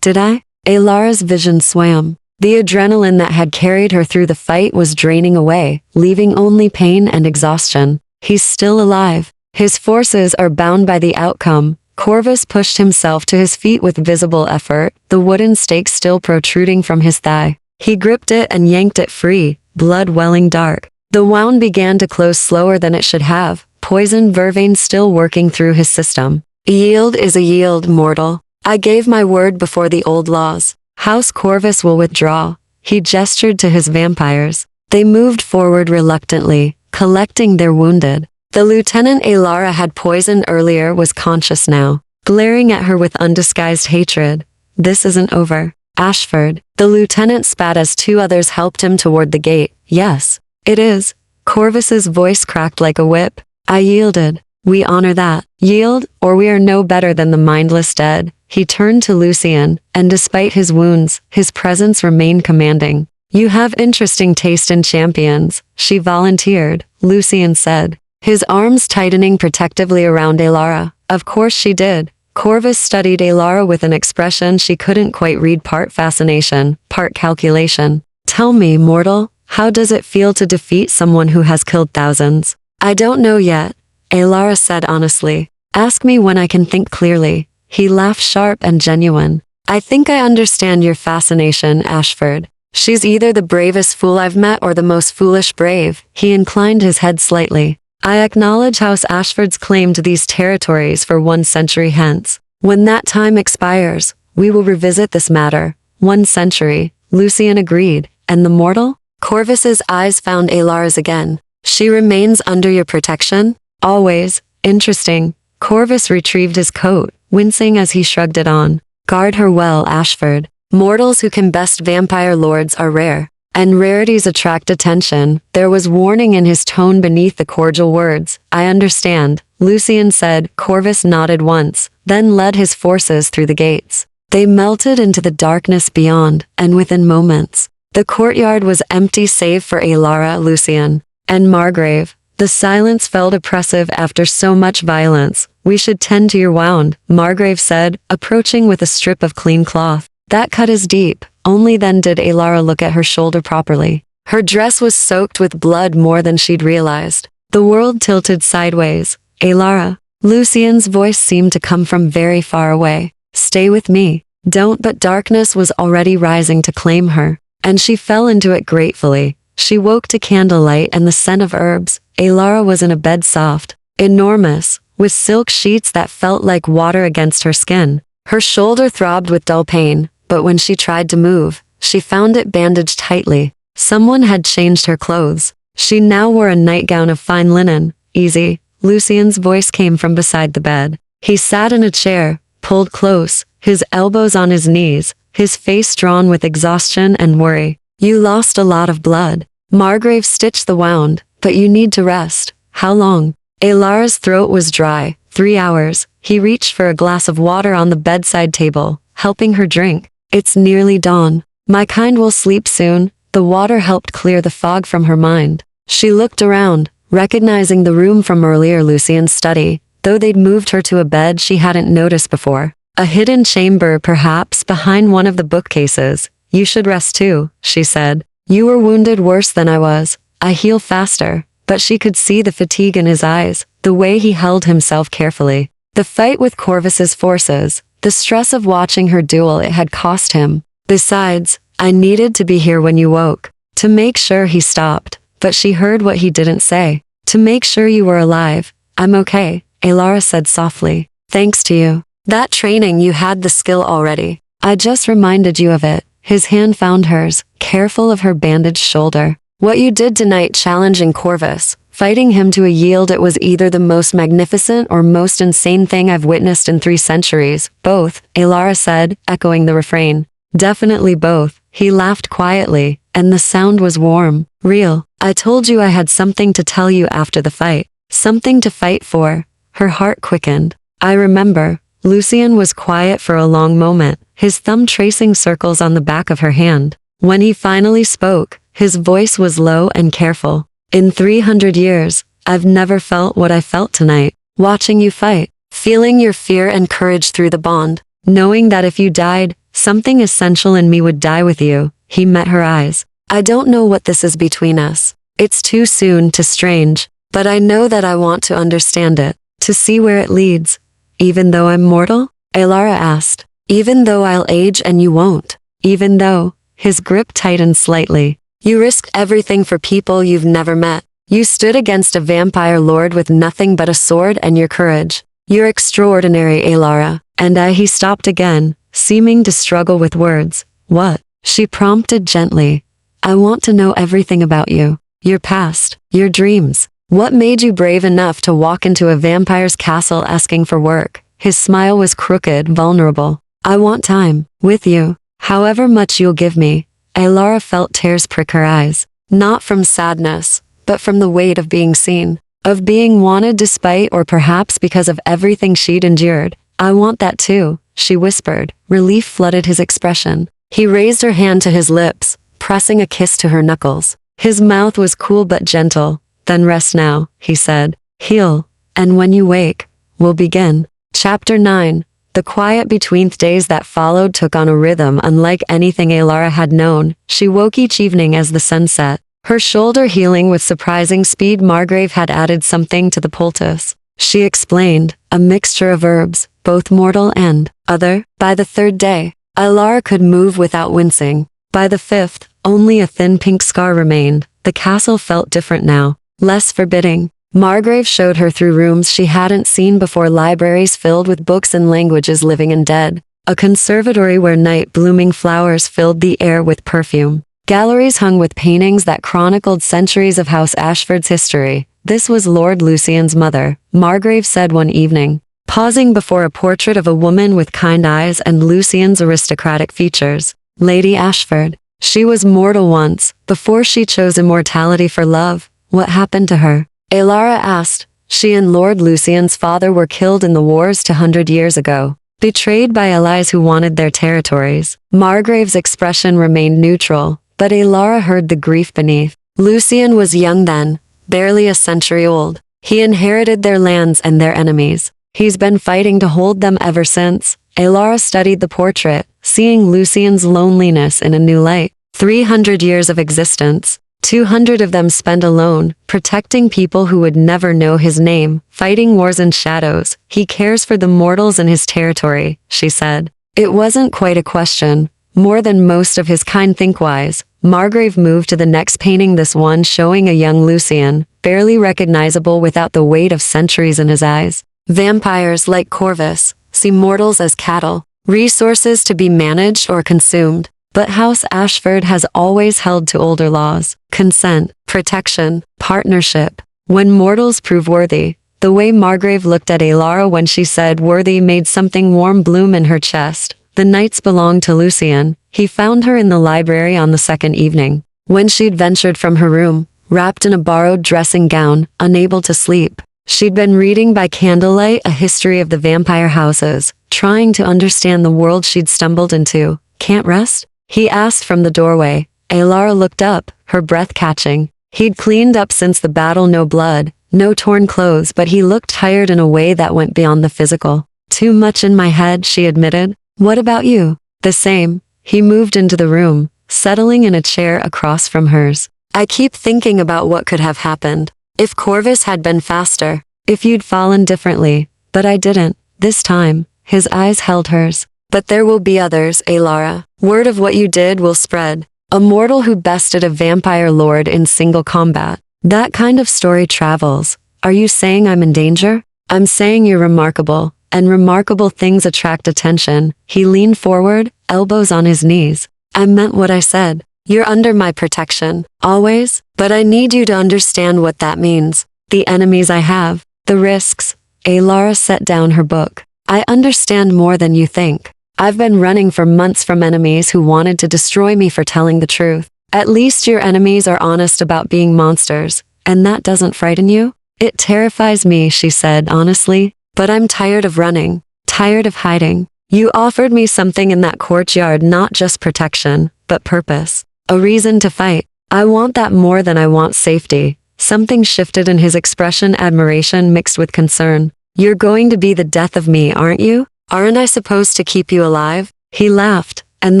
Did I? Elara's vision swam. The adrenaline that had carried her through the fight was draining away, leaving only pain and exhaustion. He's still alive. His forces are bound by the outcome. Corvus pushed himself to his feet with visible effort, the wooden stake still protruding from his thigh. He gripped it and yanked it free, blood welling dark. The wound began to close slower than it should have, poisoned vervain still working through his system. A yield is a yield, mortal. I gave my word before the old laws. House Corvus will withdraw. He gestured to his vampires. They moved forward reluctantly, collecting their wounded. The lieutenant Elara had poisoned earlier was conscious now, glaring at her with undisguised hatred. This isn't over. Ashford. The lieutenant spat as two others helped him toward the gate. Yes, it is. Corvus's voice cracked like a whip. I yielded. We honor that. Yield, or we are no better than the mindless dead. He turned to Lucian, and despite his wounds, his presence remained commanding. You have interesting taste in champions, she volunteered, Lucian said, his arms tightening protectively around Elara. Of course she did. Corvus studied Elara with an expression she couldn't quite read, part fascination, part calculation. Tell me, mortal, how does it feel to defeat someone who has killed thousands? I don't know yet, Elara said honestly. Ask me when I can think clearly. He laughed sharp and genuine. I think I understand your fascination, Ashford. She's either the bravest fool I've met or the most foolish brave. He inclined his head slightly. I acknowledge House Ashford's claim to these territories for 1 century hence. When that time expires, we will revisit this matter. 1 century, Lucian agreed. And the mortal? Corvus's eyes found Elara's again. She remains under your protection? Always. Interesting. Corvus retrieved his coat, wincing as he shrugged it on. Guard her well, Ashford. Mortals who can best vampire lords are rare. And rarities attract attention. There was warning in his tone beneath the cordial words. I understand, Lucian said. Corvus nodded once, then led his forces through the gates. They melted into the darkness beyond, and within moments, the courtyard was empty save for Elara, Lucian, and Margrave. The silence felt oppressive after so much violence. We should tend to your wound, Margrave said, approaching with a strip of clean cloth. That cut is deep. Only then did Elara look at her shoulder properly. Her dress was soaked with blood more than she'd realized. The world tilted sideways. Elara. Lucian's voice seemed to come from very far away. Stay with me. Don't. But darkness was already rising to claim her, and she fell into it gratefully. She woke to candlelight and the scent of herbs. Elara was in a bed soft, enormous, with silk sheets that felt like water against her skin. Her shoulder throbbed with dull pain, but when she tried to move, she found it bandaged tightly. Someone had changed her clothes. She now wore a nightgown of fine linen. Easy. Lucian's voice came from beside the bed. He sat in a chair, pulled close, his elbows on his knees, his face drawn with exhaustion and worry. You lost a lot of blood. Margrave stitched the wound, but you need to rest. How long? Elara's throat was dry. 3 hours. He reached for a glass of water on the bedside table, helping her drink. It's nearly dawn. My kind will sleep soon. The water helped clear the fog from her mind. She looked around, recognizing the room from earlier Lucian's study, though they'd moved her to a bed she hadn't noticed before. A hidden chamber perhaps behind one of the bookcases. You should rest too, she said. You were wounded worse than I was. I heal faster. But she could see the fatigue in his eyes, the way he held himself carefully. The fight with Corvus's forces, the stress of watching her duel it had cost him. Besides, I needed to be here when you woke. To make sure he stopped. But she heard what he didn't say. To make sure you were alive. I'm okay, Alara said softly. Thanks to you. That training you had the skill already. I just reminded you of it. His hand found hers, careful of her bandaged shoulder. What you did tonight challenging Corvus, fighting him to a yield, it was either the most magnificent or most insane thing I've witnessed in 3 centuries. Both, Alara said, echoing the refrain. Definitely both. He laughed quietly, and the sound was warm, real. I told you I had something to tell you after the fight. Something to fight for. Her heart quickened. I remember. Lucian was quiet for a long moment, his thumb tracing circles on the back of her hand. When he finally spoke, his voice was low and careful. In 300 years, I've never felt what I felt tonight. Watching you fight, feeling your fear and courage through the bond, knowing that if you died, something essential in me would die with you. He met her eyes. I don't know what this is between us. It's too soon to strange, but I know that I want to understand it, to see where it leads. Even though I'm mortal? Alara asked. Even though I'll age and you won't. Even though, his grip tightened slightly. You risked everything for people you've never met. You stood against a vampire lord with nothing but a sword and your courage. You're extraordinary, Alara. And he stopped again, seeming to struggle with words. What? She prompted gently. I want to know everything about you. Your past, your dreams. What made you brave enough to walk into a vampire's castle asking for work? His smile was crooked, vulnerable. I want time, with you, however much you'll give me. Alara felt tears prick her eyes, not from sadness, but from the weight of being seen, of being wanted despite or perhaps because of everything she'd endured. I want that too, she whispered. Relief flooded his expression. He raised her hand to his lips, pressing a kiss to her knuckles. His mouth was cool but gentle. Then rest now, he said. Heal, and when you wake, we'll begin. Chapter 9. The quiet between days that followed took on a rhythm unlike anything Alara had known. She woke each evening as the sun set, her shoulder healing with surprising speed. Margrave had added something to the poultice. She explained, a mixture of herbs, both mortal and other. By the 3rd day, Alara could move without wincing. By the 5th, only a thin pink scar remained. The castle felt different now, less forbidding. Margrave showed her through rooms she hadn't seen before, libraries filled with books and languages living and dead, a conservatory where night-blooming flowers filled the air with perfume, galleries hung with paintings that chronicled centuries of House Ashford's history. This was Lord Lucian's mother, Margrave said one evening, pausing before a portrait of a woman with kind eyes and Lucian's aristocratic features. Lady Ashford. She was mortal once, before she chose immortality for love. What happened to her? Alara asked. She and Lord Lucian's father were killed in the wars 200 years ago, betrayed by allies who wanted their territories. Margrave's expression remained neutral, but Alara heard the grief beneath. Lucian was young then, barely a century old. He inherited their lands and their enemies. He's been fighting to hold them ever since. Alara studied the portrait, seeing Lucian's loneliness in a new light. 300 years of existence. 200 of them spent alone, protecting people who would never know his name, fighting wars in shadows. He cares for the mortals in his territory, she said. It wasn't quite a question. More than most of his kind think wise. Margrave moved to the next painting, this one showing a young Lucian, barely recognizable without the weight of centuries in his eyes. Vampires, like Corvus, see mortals as cattle, resources to be managed or consumed. But House Ashford has always held to older laws, consent, protection, partnership. When mortals prove worthy, the way Margrave looked at Alara when she said worthy made something warm bloom in her chest. The nights belonged to Lucian. He found her in the library on the 2nd evening, when she'd ventured from her room, wrapped in a borrowed dressing gown, unable to sleep. She'd been reading by candlelight a history of the vampire houses, trying to understand the world she'd stumbled into. Can't rest? He asked from the doorway. Alara looked up, her breath catching. He'd cleaned up since the battle, no blood, no torn clothes, but he looked tired in a way that went beyond the physical. Too much in my head, she admitted. What about you? The same. He moved into the room, settling in a chair across from hers. I keep thinking about what could have happened. If Corvus had been faster, if you'd fallen differently, but I didn't, this time." His eyes held hers. "But there will be others, Alara. Word of what you did will spread. A mortal who bested a vampire lord in single combat. That kind of story travels. Are you saying I'm in danger?" "I'm saying you're remarkable, and remarkable things attract attention." He leaned forward, elbows on his knees. "I meant what I said. You're under my protection, always, but I need you to understand what that means. The enemies I have, the risks." Alara set down her book. "I understand more than you think. I've been running for months from enemies who wanted to destroy me for telling the truth. At least your enemies are honest about being monsters, and that doesn't frighten you?" "It terrifies me," she said honestly, "but I'm tired of running, tired of hiding. You offered me something in that courtyard, not just protection, but purpose. A reason to fight. I want that more than I want safety." Something shifted in his expression, admiration mixed with concern. "You're going to be the death of me, aren't you? Aren't I supposed to keep you alive?" He laughed, and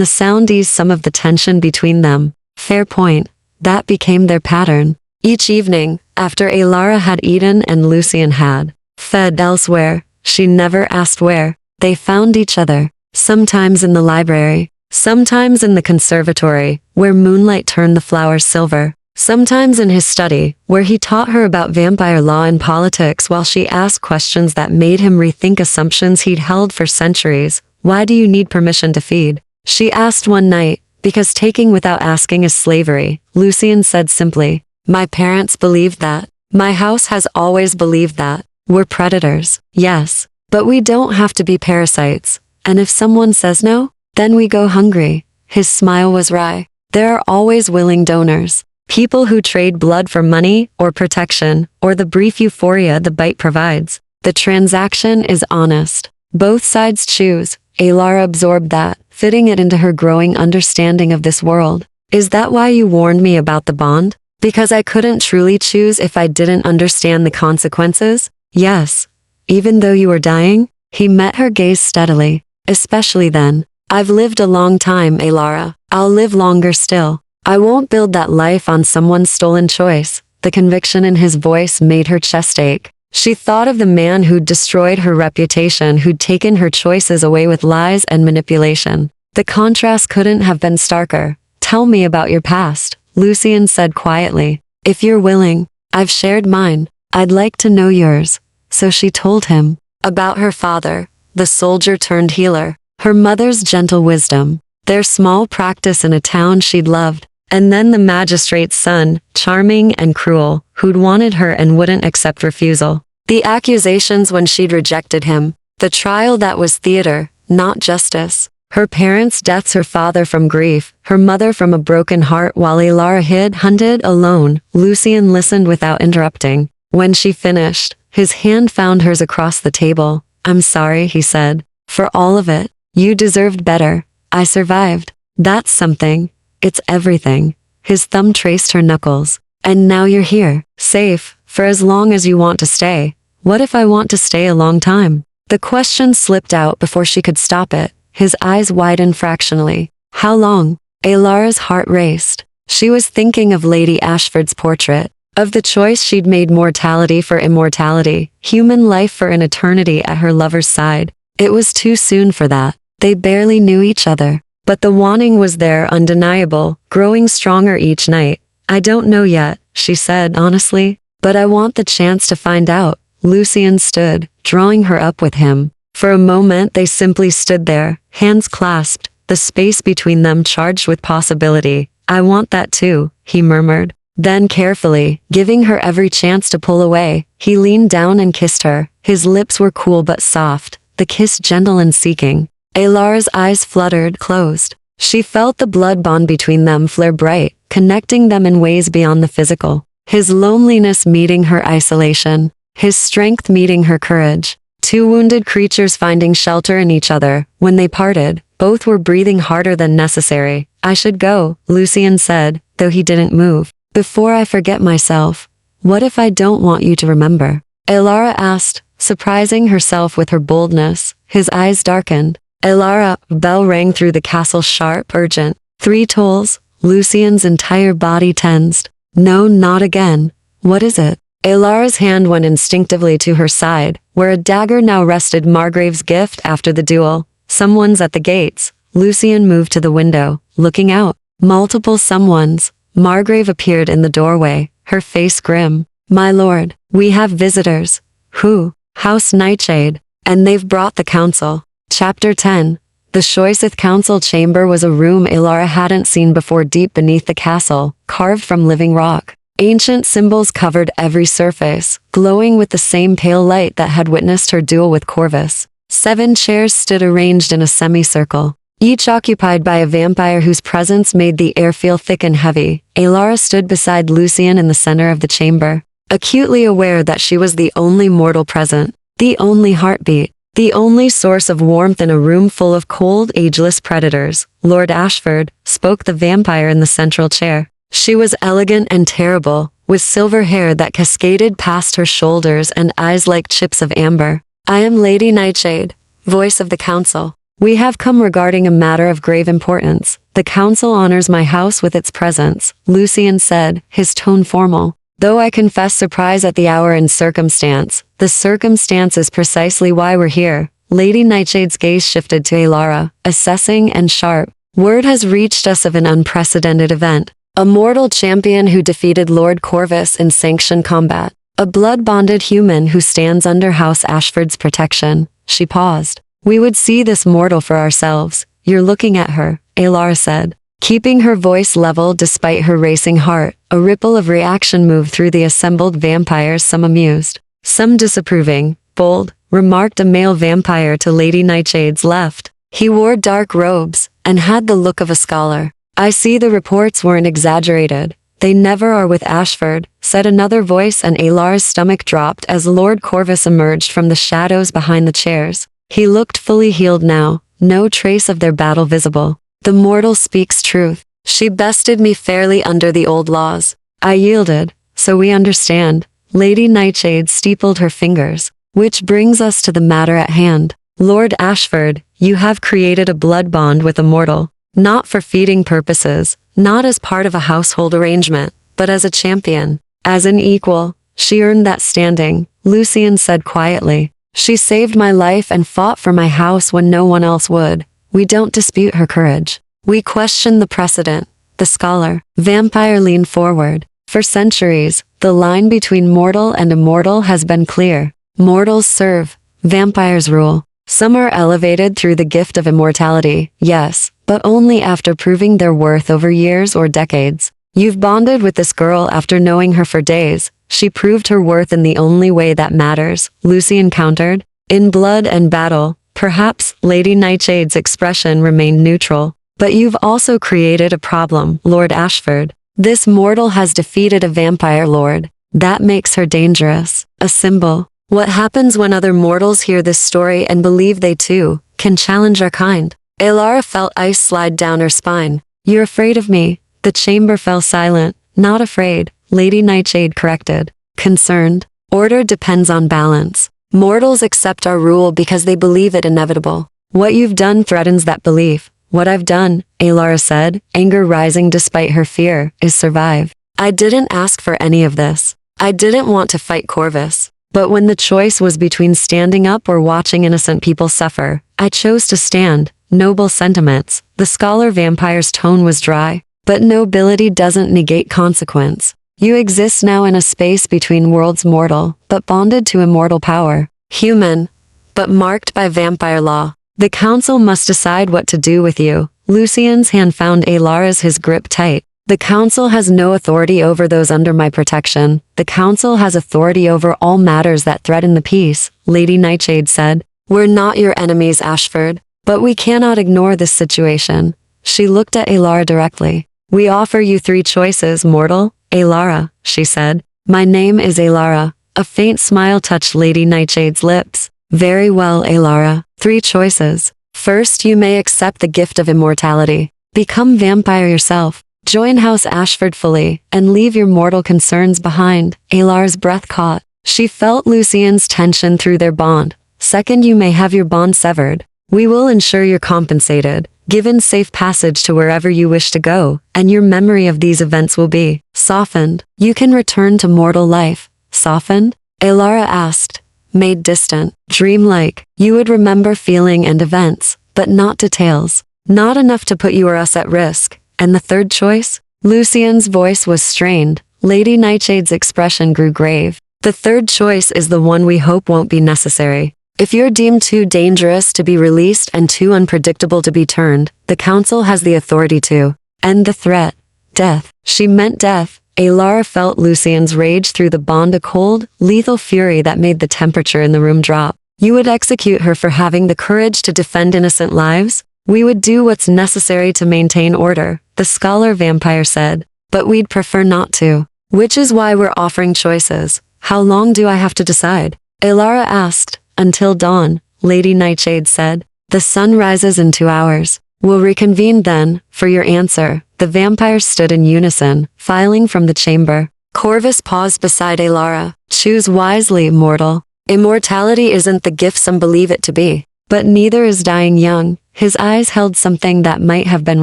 the sound eased some of the tension between them. Fair point. That became their pattern. Each evening, after Alara had eaten and Lucian had fed elsewhere, she never asked where, they found each other. Sometimes in the library, sometimes in the conservatory, where moonlight turned the flowers silver. Sometimes in his study, where he taught her about vampire law and politics while she asked questions that made him rethink assumptions he'd held for centuries. "Why do you need permission to feed?" she asked one night. "Because taking without asking is slavery," Lucian said simply. "My parents believed that. My house has always believed that. We're predators, yes, but we don't have to be parasites. And if someone says no, then we go hungry." His smile was wry. "There are always willing donors. People who trade blood for money, or protection, or the brief euphoria the bite provides. The transaction is honest. Both sides choose." Alara absorbed that, fitting it into her growing understanding of this world. "Is that why you warned me about the bond? Because I couldn't truly choose if I didn't understand the consequences?" "Yes. Even though you were dying?" He met her gaze steadily. "Especially then. I've lived a long time, Alara. I'll live longer still. I won't build that life on someone's stolen choice." The conviction in his voice made her chest ache. She thought of the man who'd destroyed her reputation, who'd taken her choices away with lies and manipulation. The contrast couldn't have been starker. "Tell me about your past," Lucian said quietly. "If you're willing. I've shared mine. I'd like to know yours." So she told him. About her father, the soldier turned healer. Her mother's gentle wisdom. Their small practice in a town she'd loved. And then the magistrate's son, charming and cruel, who'd wanted her and wouldn't accept refusal. The accusations when she'd rejected him. The trial that was theater, not justice. Her parents' deaths, her father from grief, her mother from a broken heart, while Alara hunted alone. Lucian listened without interrupting. When she finished, his hand found hers across the table. "I'm sorry," he said. "For all of it. You deserved better. I survived. That's something. It's everything." His thumb traced her knuckles. "And now you're here, safe, for as long as you want to stay. What if I want to stay a long time?" The question slipped out before she could stop it. His eyes widened fractionally. "How long?" Alara's heart raced. She was thinking of Lady Ashford's portrait, of the choice she'd made, mortality for immortality, human life for an eternity at her lover's side. It was too soon for that. They barely knew each other. But the wanting was there, undeniable, growing stronger each night. "I don't know yet," she said honestly, "but I want the chance to find out." Lucian stood, drawing her up with him. For a moment they simply stood there, hands clasped, the space between them charged with possibility. "I want that too," he murmured. Then carefully, giving her every chance to pull away, he leaned down and kissed her. His lips were cool but soft, the kiss gentle and seeking. Alara's eyes fluttered, closed. She felt the blood bond between them flare bright, connecting them in ways beyond the physical. His loneliness meeting her isolation, his strength meeting her courage. Two wounded creatures finding shelter in each other. When they parted, both were breathing harder than necessary. "I should go," Lucian said, though he didn't move. "Before I forget myself. What if I don't want you to remember?" Alara asked, surprising herself with her boldness. His eyes darkened. "Alara," bell rang through the castle, sharp, urgent. 3 tolls. Lucian's entire body tensed. No, not again. What is it? Alara's hand went instinctively to her side, where a dagger now rested, Margrave's gift after the duel. Someone's at the gates. Lucian moved to the window, looking out. Multiple someones. Margrave appeared in the doorway, her face grim. My lord, we have visitors. Who? House Nightshade. And they've brought the council. Chapter 10. The Shoisith Council Chamber was a room Alara hadn't seen before, deep beneath the castle, carved from living rock. Ancient symbols covered every surface, glowing with the same pale light that had witnessed her duel with Corvus. 7 chairs stood arranged in a semicircle, each occupied by a vampire whose presence made the air feel thick and heavy. Alara stood beside Lucian in the center of the chamber, acutely aware that she was the only mortal present, the only heartbeat, the only source of warmth in a room full of cold, ageless predators. Lord Ashford, spoke the vampire in the central chair. She was elegant and terrible, with silver hair that cascaded past her shoulders and eyes like chips of amber. I am Lady Nightshade, voice of the council. We have come regarding a matter of grave importance. The council honors my house with its presence, Lucian said, his tone formal. Though I confess surprise at the hour and circumstance, the circumstance is precisely why we're here. Lady Nightshade's gaze shifted to Alara, assessing and sharp. Word has reached us of an unprecedented event. A mortal champion who defeated Lord Corvus in sanctioned combat. A blood-bonded human who stands under House Ashford's protection. She paused. We would see this mortal for ourselves. You're looking at her, Alara said, keeping her voice level despite her racing heart. A ripple of reaction moved through the assembled vampires, some amused, some disapproving. Bold, remarked a male vampire to Lady Nightshade's left. He wore dark robes, and had the look of a scholar. I see the reports weren't exaggerated. They never are with Ashford, said another voice, and Alara's stomach dropped as Lord Corvus emerged from the shadows behind the chairs. He looked fully healed now, no trace of their battle visible. The mortal speaks truth. She bested me fairly under the old laws. I yielded, so we understand. Lady Nightshade steepled her fingers. Which brings us to the matter at hand. Lord Ashford, you have created a blood bond with a mortal. Not for feeding purposes, not as part of a household arrangement, but as a champion, as an equal. She earned that standing, Lucian said quietly. She saved my life and fought for my house when no one else would. We don't dispute her courage. We question the precedent. The scholar, vampire, leaned forward. For centuries, the line between mortal and immortal has been clear. Mortals serve, vampires rule. Some are elevated through the gift of immortality, yes, but only after proving their worth over years or decades. You've bonded with this girl after knowing her for days. She proved her worth in the only way that matters, Lucian countered. In blood and battle, perhaps. Lady Nightshade's expression remained neutral. But you've also created a problem, Lord Ashford. This mortal has defeated a vampire lord. That makes her dangerous. A symbol. What happens when other mortals hear this story and believe they too can challenge our kind? Alara felt ice slide down her spine. You're afraid of me. The chamber fell silent. Not afraid, Lady Nightshade corrected. Concerned. Order depends on balance. Mortals accept our rule because they believe it inevitable. What you've done threatens that belief. What I've done, Alara said, anger rising despite her fear, is survive. I didn't ask for any of this. I didn't want to fight Corvus. But when the choice was between standing up or watching innocent people suffer, I chose to stand. Noble sentiments. The scholar vampire's tone was dry. But nobility doesn't negate consequence. You exist now in a space between worlds, mortal, but bonded to immortal power. Human, but marked by vampire law. The council must decide what to do with you. Lucian's hand found Alara's, his grip tight. The council has no authority over those under my protection. The council has authority over all matters that threaten the peace, Lady Nightshade said. We're not your enemies, Ashford, but we cannot ignore this situation. She looked at Alara directly. We offer you 3 choices, mortal. Alara, she said. My name is Alara. A faint smile touched Lady Nightshade's lips. Very well, Alara. 3 choices. First, you may accept the gift of immortality. Become vampire yourself. Join House Ashford fully, and leave your mortal concerns behind. Alara's breath caught. She felt Lucian's tension through their bond. Second, you may have your bond severed. We will ensure you're compensated. given safe passage to wherever you wish to go, and your memory of these events will be softened. You can return to mortal life. Softened? Elara asked, made distant, dreamlike. You would remember feeling and events, but not details. Not enough to put you or us at risk. And the third choice? Lucien's voice was strained. Lady Nightshade's expression grew grave. The third choice is the one we hope won't be necessary. If you're deemed too dangerous to be released and too unpredictable to be turned, the council has the authority to end the threat. Death. She meant death. Elara felt Lucien's rage through the bond, a cold, lethal fury that made the temperature in the room drop. You would execute her for having the courage to defend innocent lives? We would do what's necessary to maintain order, the scholar vampire said, but we'd prefer not to. Which is why we're offering choices. How long do I have to decide? Elara asked. Until dawn, Lady Nightshade said. The sun rises in 2 hours. We'll reconvene then, for your answer. The vampires stood in unison, filing from the chamber. Corvus paused beside Elara. Choose wisely, mortal. Immortality isn't the gift some believe it to be. But neither is dying young. His eyes held something that might have been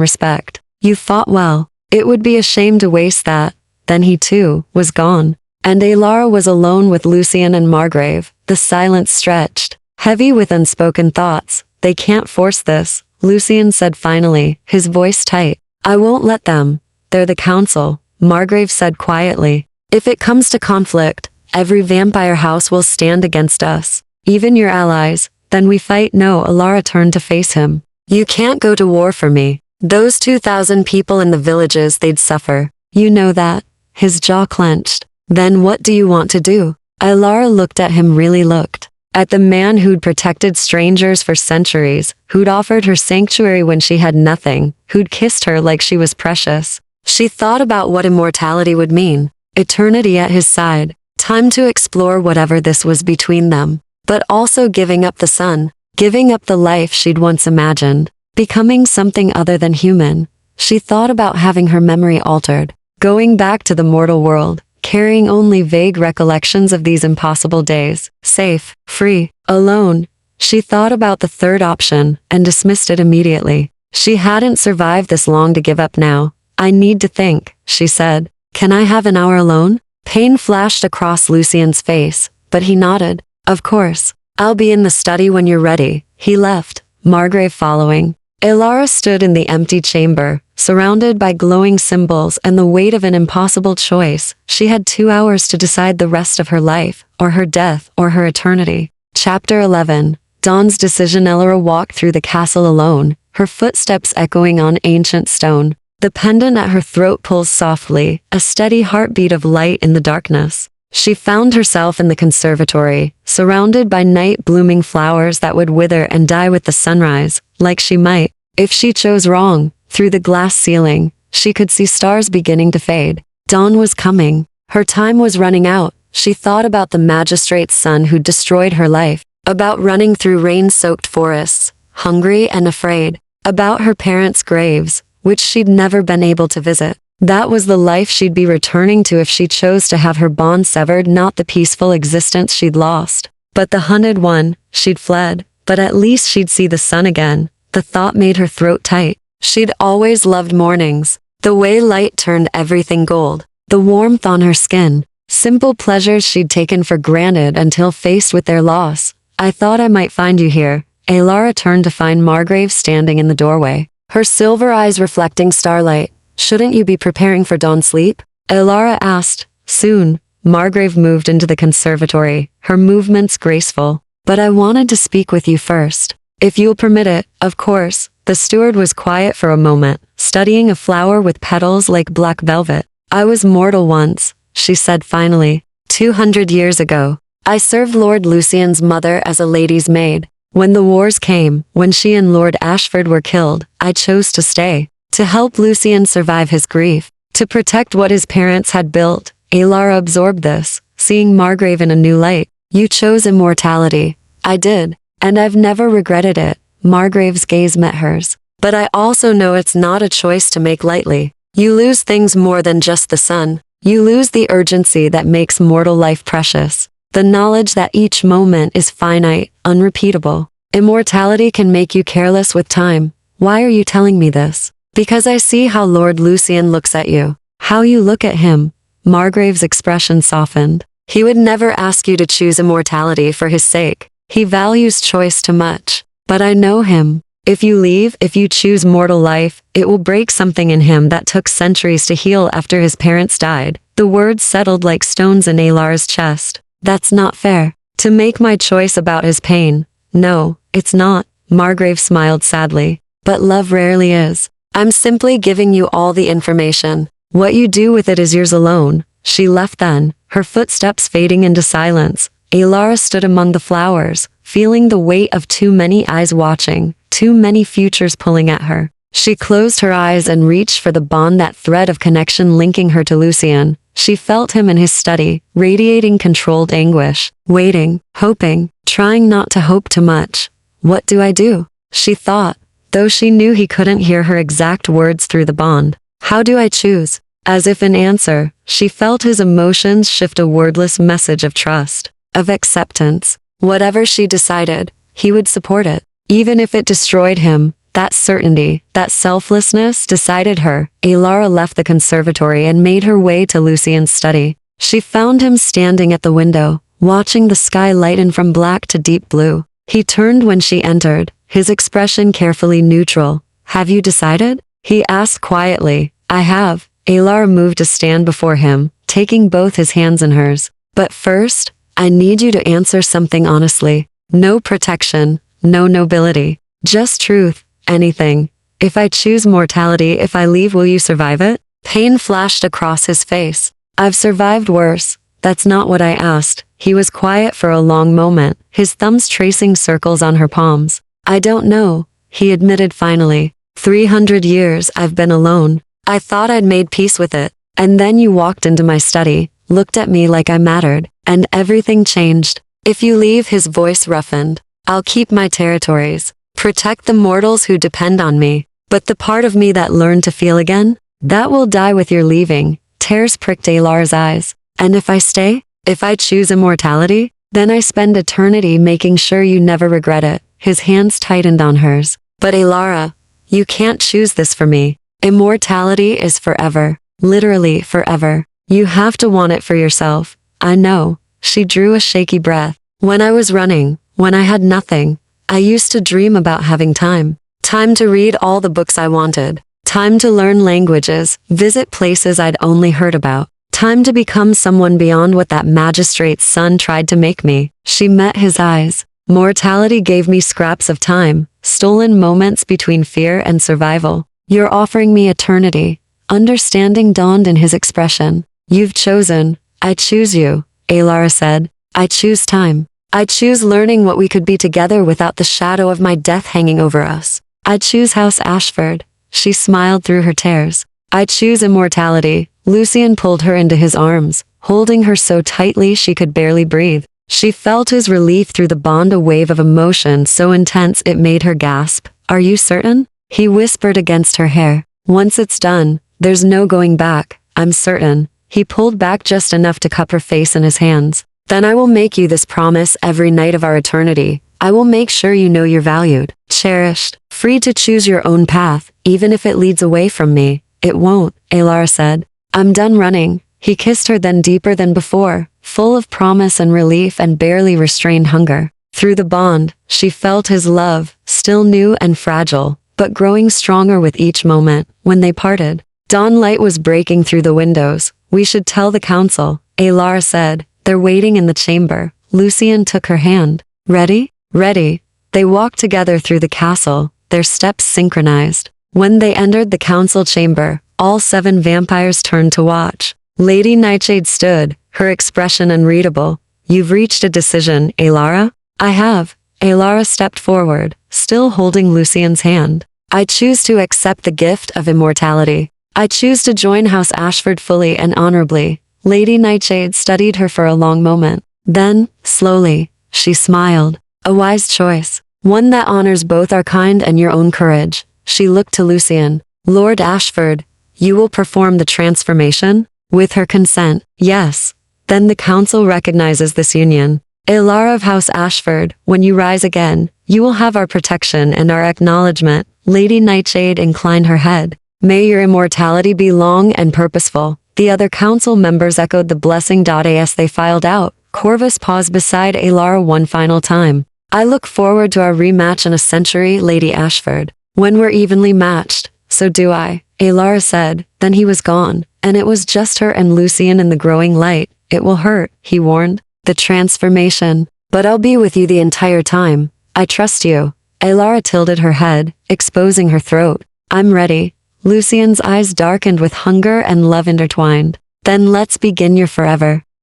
respect. You fought well. It would be a shame to waste that. Then he too, was gone. And Elara was alone with Lucien and Margrave. The silence stretched, heavy with unspoken thoughts. They can't force this, Lucien said finally, his voice tight. I won't let them. They're the council, Margrave said quietly. If it comes to conflict, every vampire house will stand against us. Even your allies. Then we fight. No, Elara turned to face him. You can't go to war for me. Those 2,000 people in the villages, they'd suffer. You know that. His jaw clenched. Then what do you want to do? Elara looked at him, really looked. At the man who'd protected strangers for centuries, who'd offered her sanctuary when she had nothing, who'd kissed her like she was precious. She thought about what immortality would mean. Eternity at his side. Time to explore whatever this was between them. But also giving up the sun. Giving up the life she'd once imagined. Becoming something other than human. She thought about having her memory altered. Going back to the mortal world. Carrying only vague recollections of these impossible days. Safe, free, alone. She thought about the third option and dismissed it immediately. She hadn't survived this long to give up now. I need to think, she said. Can I have an hour alone? Pain flashed across Lucien's face, but he nodded. Of course. I'll be in the study when you're ready. He left, Margrave following. Elara stood in the empty chamber, surrounded by glowing symbols and the weight of an impossible choice. She had 2 hours to decide the rest of her life, or her death, or her eternity. Chapter 11. Dawn's decision. Elara walked through the castle alone, her footsteps echoing on ancient stone. The pendant at her throat pulsed softly, a steady heartbeat of light in the darkness. She found herself in the conservatory, surrounded by night-blooming flowers that would wither and die with the sunrise, like she might, if she chose wrong. Through the glass ceiling, she could see stars beginning to fade. Dawn was coming. Her time was running out. She thought about the magistrate's son who'd destroyed her life, about running through rain-soaked forests, hungry and afraid, about her parents' graves, which she'd never been able to visit. That was the life she'd be returning to if she chose to have her bond severed, not the peaceful existence she'd lost. But the hunted one, she'd fled. But at least she'd see the sun again. The thought made her throat tight. She'd always loved mornings. The way light turned everything gold. The warmth on her skin. Simple pleasures she'd taken for granted until faced with their loss. I thought I might find you here. Elara turned to find Margrave standing in the doorway, her silver eyes reflecting starlight. Shouldn't you be preparing for dawn sleep? Elara asked. Soon. Margrave moved into the conservatory, her movements graceful. But I wanted to speak with you first. If you'll permit it, of course. The steward was quiet for a moment, studying a flower with petals like black velvet. I was mortal once, she said finally. 200 years ago. I served Lord Lucien's mother as a lady's maid. When the wars came, when she and Lord Ashford were killed, I chose to stay. To help Lucien survive his grief. To protect what his parents had built. Elara absorbed this, seeing Margrave in a new light. You chose immortality. I did. And I've never regretted it. Margrave's gaze met hers. But I also know it's not a choice to make lightly. You lose things more than just the sun. You lose the urgency that makes mortal life precious. The knowledge that each moment is finite, unrepeatable. Immortality can make you careless with time. Why are you telling me this? Because I see how Lord Lucian looks at you. How you look at him. Margrave's expression softened. He would never ask you to choose immortality for his sake. He values choice too much. But I know him. If you leave, if you choose mortal life, it will break something in him that took centuries to heal after his parents died. The words settled like stones in Alar's chest. That's not fair. To make my choice about his pain. No, it's not. Margrave smiled sadly. But love rarely is. I'm simply giving you all the information. What you do with it is yours alone. She left then, her footsteps fading into silence. Alara stood among the flowers, feeling the weight of too many eyes watching, too many futures pulling at her. She closed her eyes and reached for the bond, that thread of connection linking her to Lucian. She felt him in his study, radiating controlled anguish, waiting, hoping, trying not to hope too much. What do I do? She thought, though she knew he couldn't hear her exact words through the bond. How do I choose? As if in answer, she felt his emotions shift, a wordless message of trust, of acceptance. Whatever she decided, he would support it. Even if it destroyed him, that certainty, that selflessness decided her. Alara left the conservatory and made her way to Lucian's study. She found him standing at the window, watching the sky lighten from black to deep blue. He turned when she entered, his expression carefully neutral. Have you decided? He asked quietly. I have. Alara moved to stand before him, taking both his hands in hers. But first, I need you to answer something honestly. No protection, no nobility, just truth, anything. If I choose mortality, if I leave, will you survive it? Pain flashed across his face. I've survived worse. That's not what I asked. He was quiet for a long moment, his thumbs tracing circles on her palms. I don't know, he admitted finally. 300 years I've been alone. I thought I'd made peace with it. And then you walked into my study, looked at me like I mattered, and everything changed. If you leave, his voice roughened. I'll keep my territories, protect the mortals who depend on me. But the part of me that learned to feel again, that will die with your leaving. Tears pricked Alar's eyes. And if I stay, if I choose immortality, then I spend eternity making sure you never regret it. His hands tightened on hers. But Alara, you can't choose this for me. Immortality is forever. Literally forever. You have to want it for yourself. I know. She drew a shaky breath. When I was running, when I had nothing, I used to dream about having time. Time to read all the books I wanted. Time to learn languages, visit places I'd only heard about. Time to become someone beyond what that magistrate's son tried to make me. She met his eyes. Mortality gave me scraps of time, stolen moments between fear and survival. You're offering me eternity. Understanding dawned in his expression. You've chosen. I choose you, Alara said. I choose time. I choose learning what we could be together without the shadow of my death hanging over us. I choose House Ashford. She smiled through her tears. I choose immortality. Lucian pulled her into his arms, holding her so tightly she could barely breathe. She felt his relief through the bond, a wave of emotion so intense it made her gasp. Are you certain? He whispered against her hair. Once it's done, there's no going back. I'm certain. He pulled back just enough to cup her face in his hands. Then I will make you this promise every night of our eternity. I will make sure you know you're valued, cherished, free to choose your own path, even if it leads away from me. It won't, Alara said. I'm done running. He kissed her, then deeper than before, full of promise and relief and barely restrained hunger. Through the bond, she felt his love, still new and fragile, but growing stronger with each moment. When they parted, dawn light was breaking through the windows. We should tell the council, Alara said. They're waiting in the chamber. Lucian took her hand. Ready? Ready. They walked together through the castle, their steps synchronized. When they entered the council chamber, all 7 vampires turned to watch. Lady Nightshade stood, her expression unreadable. You've reached a decision, Alara? I have. Alara stepped forward, still holding Lucian's hand. I choose to accept the gift of immortality. I choose to join House Ashford fully and honorably. Lady Nightshade studied her for a long moment. Then, slowly, she smiled. A wise choice. One that honors both our kind and your own courage. She looked to Lucian. Lord Ashford, you will perform the transformation? With her consent, yes. Then the council recognizes this union. Alara of House Ashford, when you rise again, you will have our protection and our acknowledgement. Lady Nightshade inclined her head. May your immortality be long and purposeful. The other council members echoed the blessing. As they filed out, Corvus paused beside Alara one final time. I look forward to our rematch in a century, Lady Ashford. When we're evenly matched, so do I, Alara said. Then he was gone, and it was just her and Lucian in the growing light. It will hurt, he warned. The transformation. But I'll be with you the entire time. I trust you. Alara tilted her head, exposing her throat. I'm ready. Lucian's eyes darkened with hunger and love intertwined. Then let's begin your forever.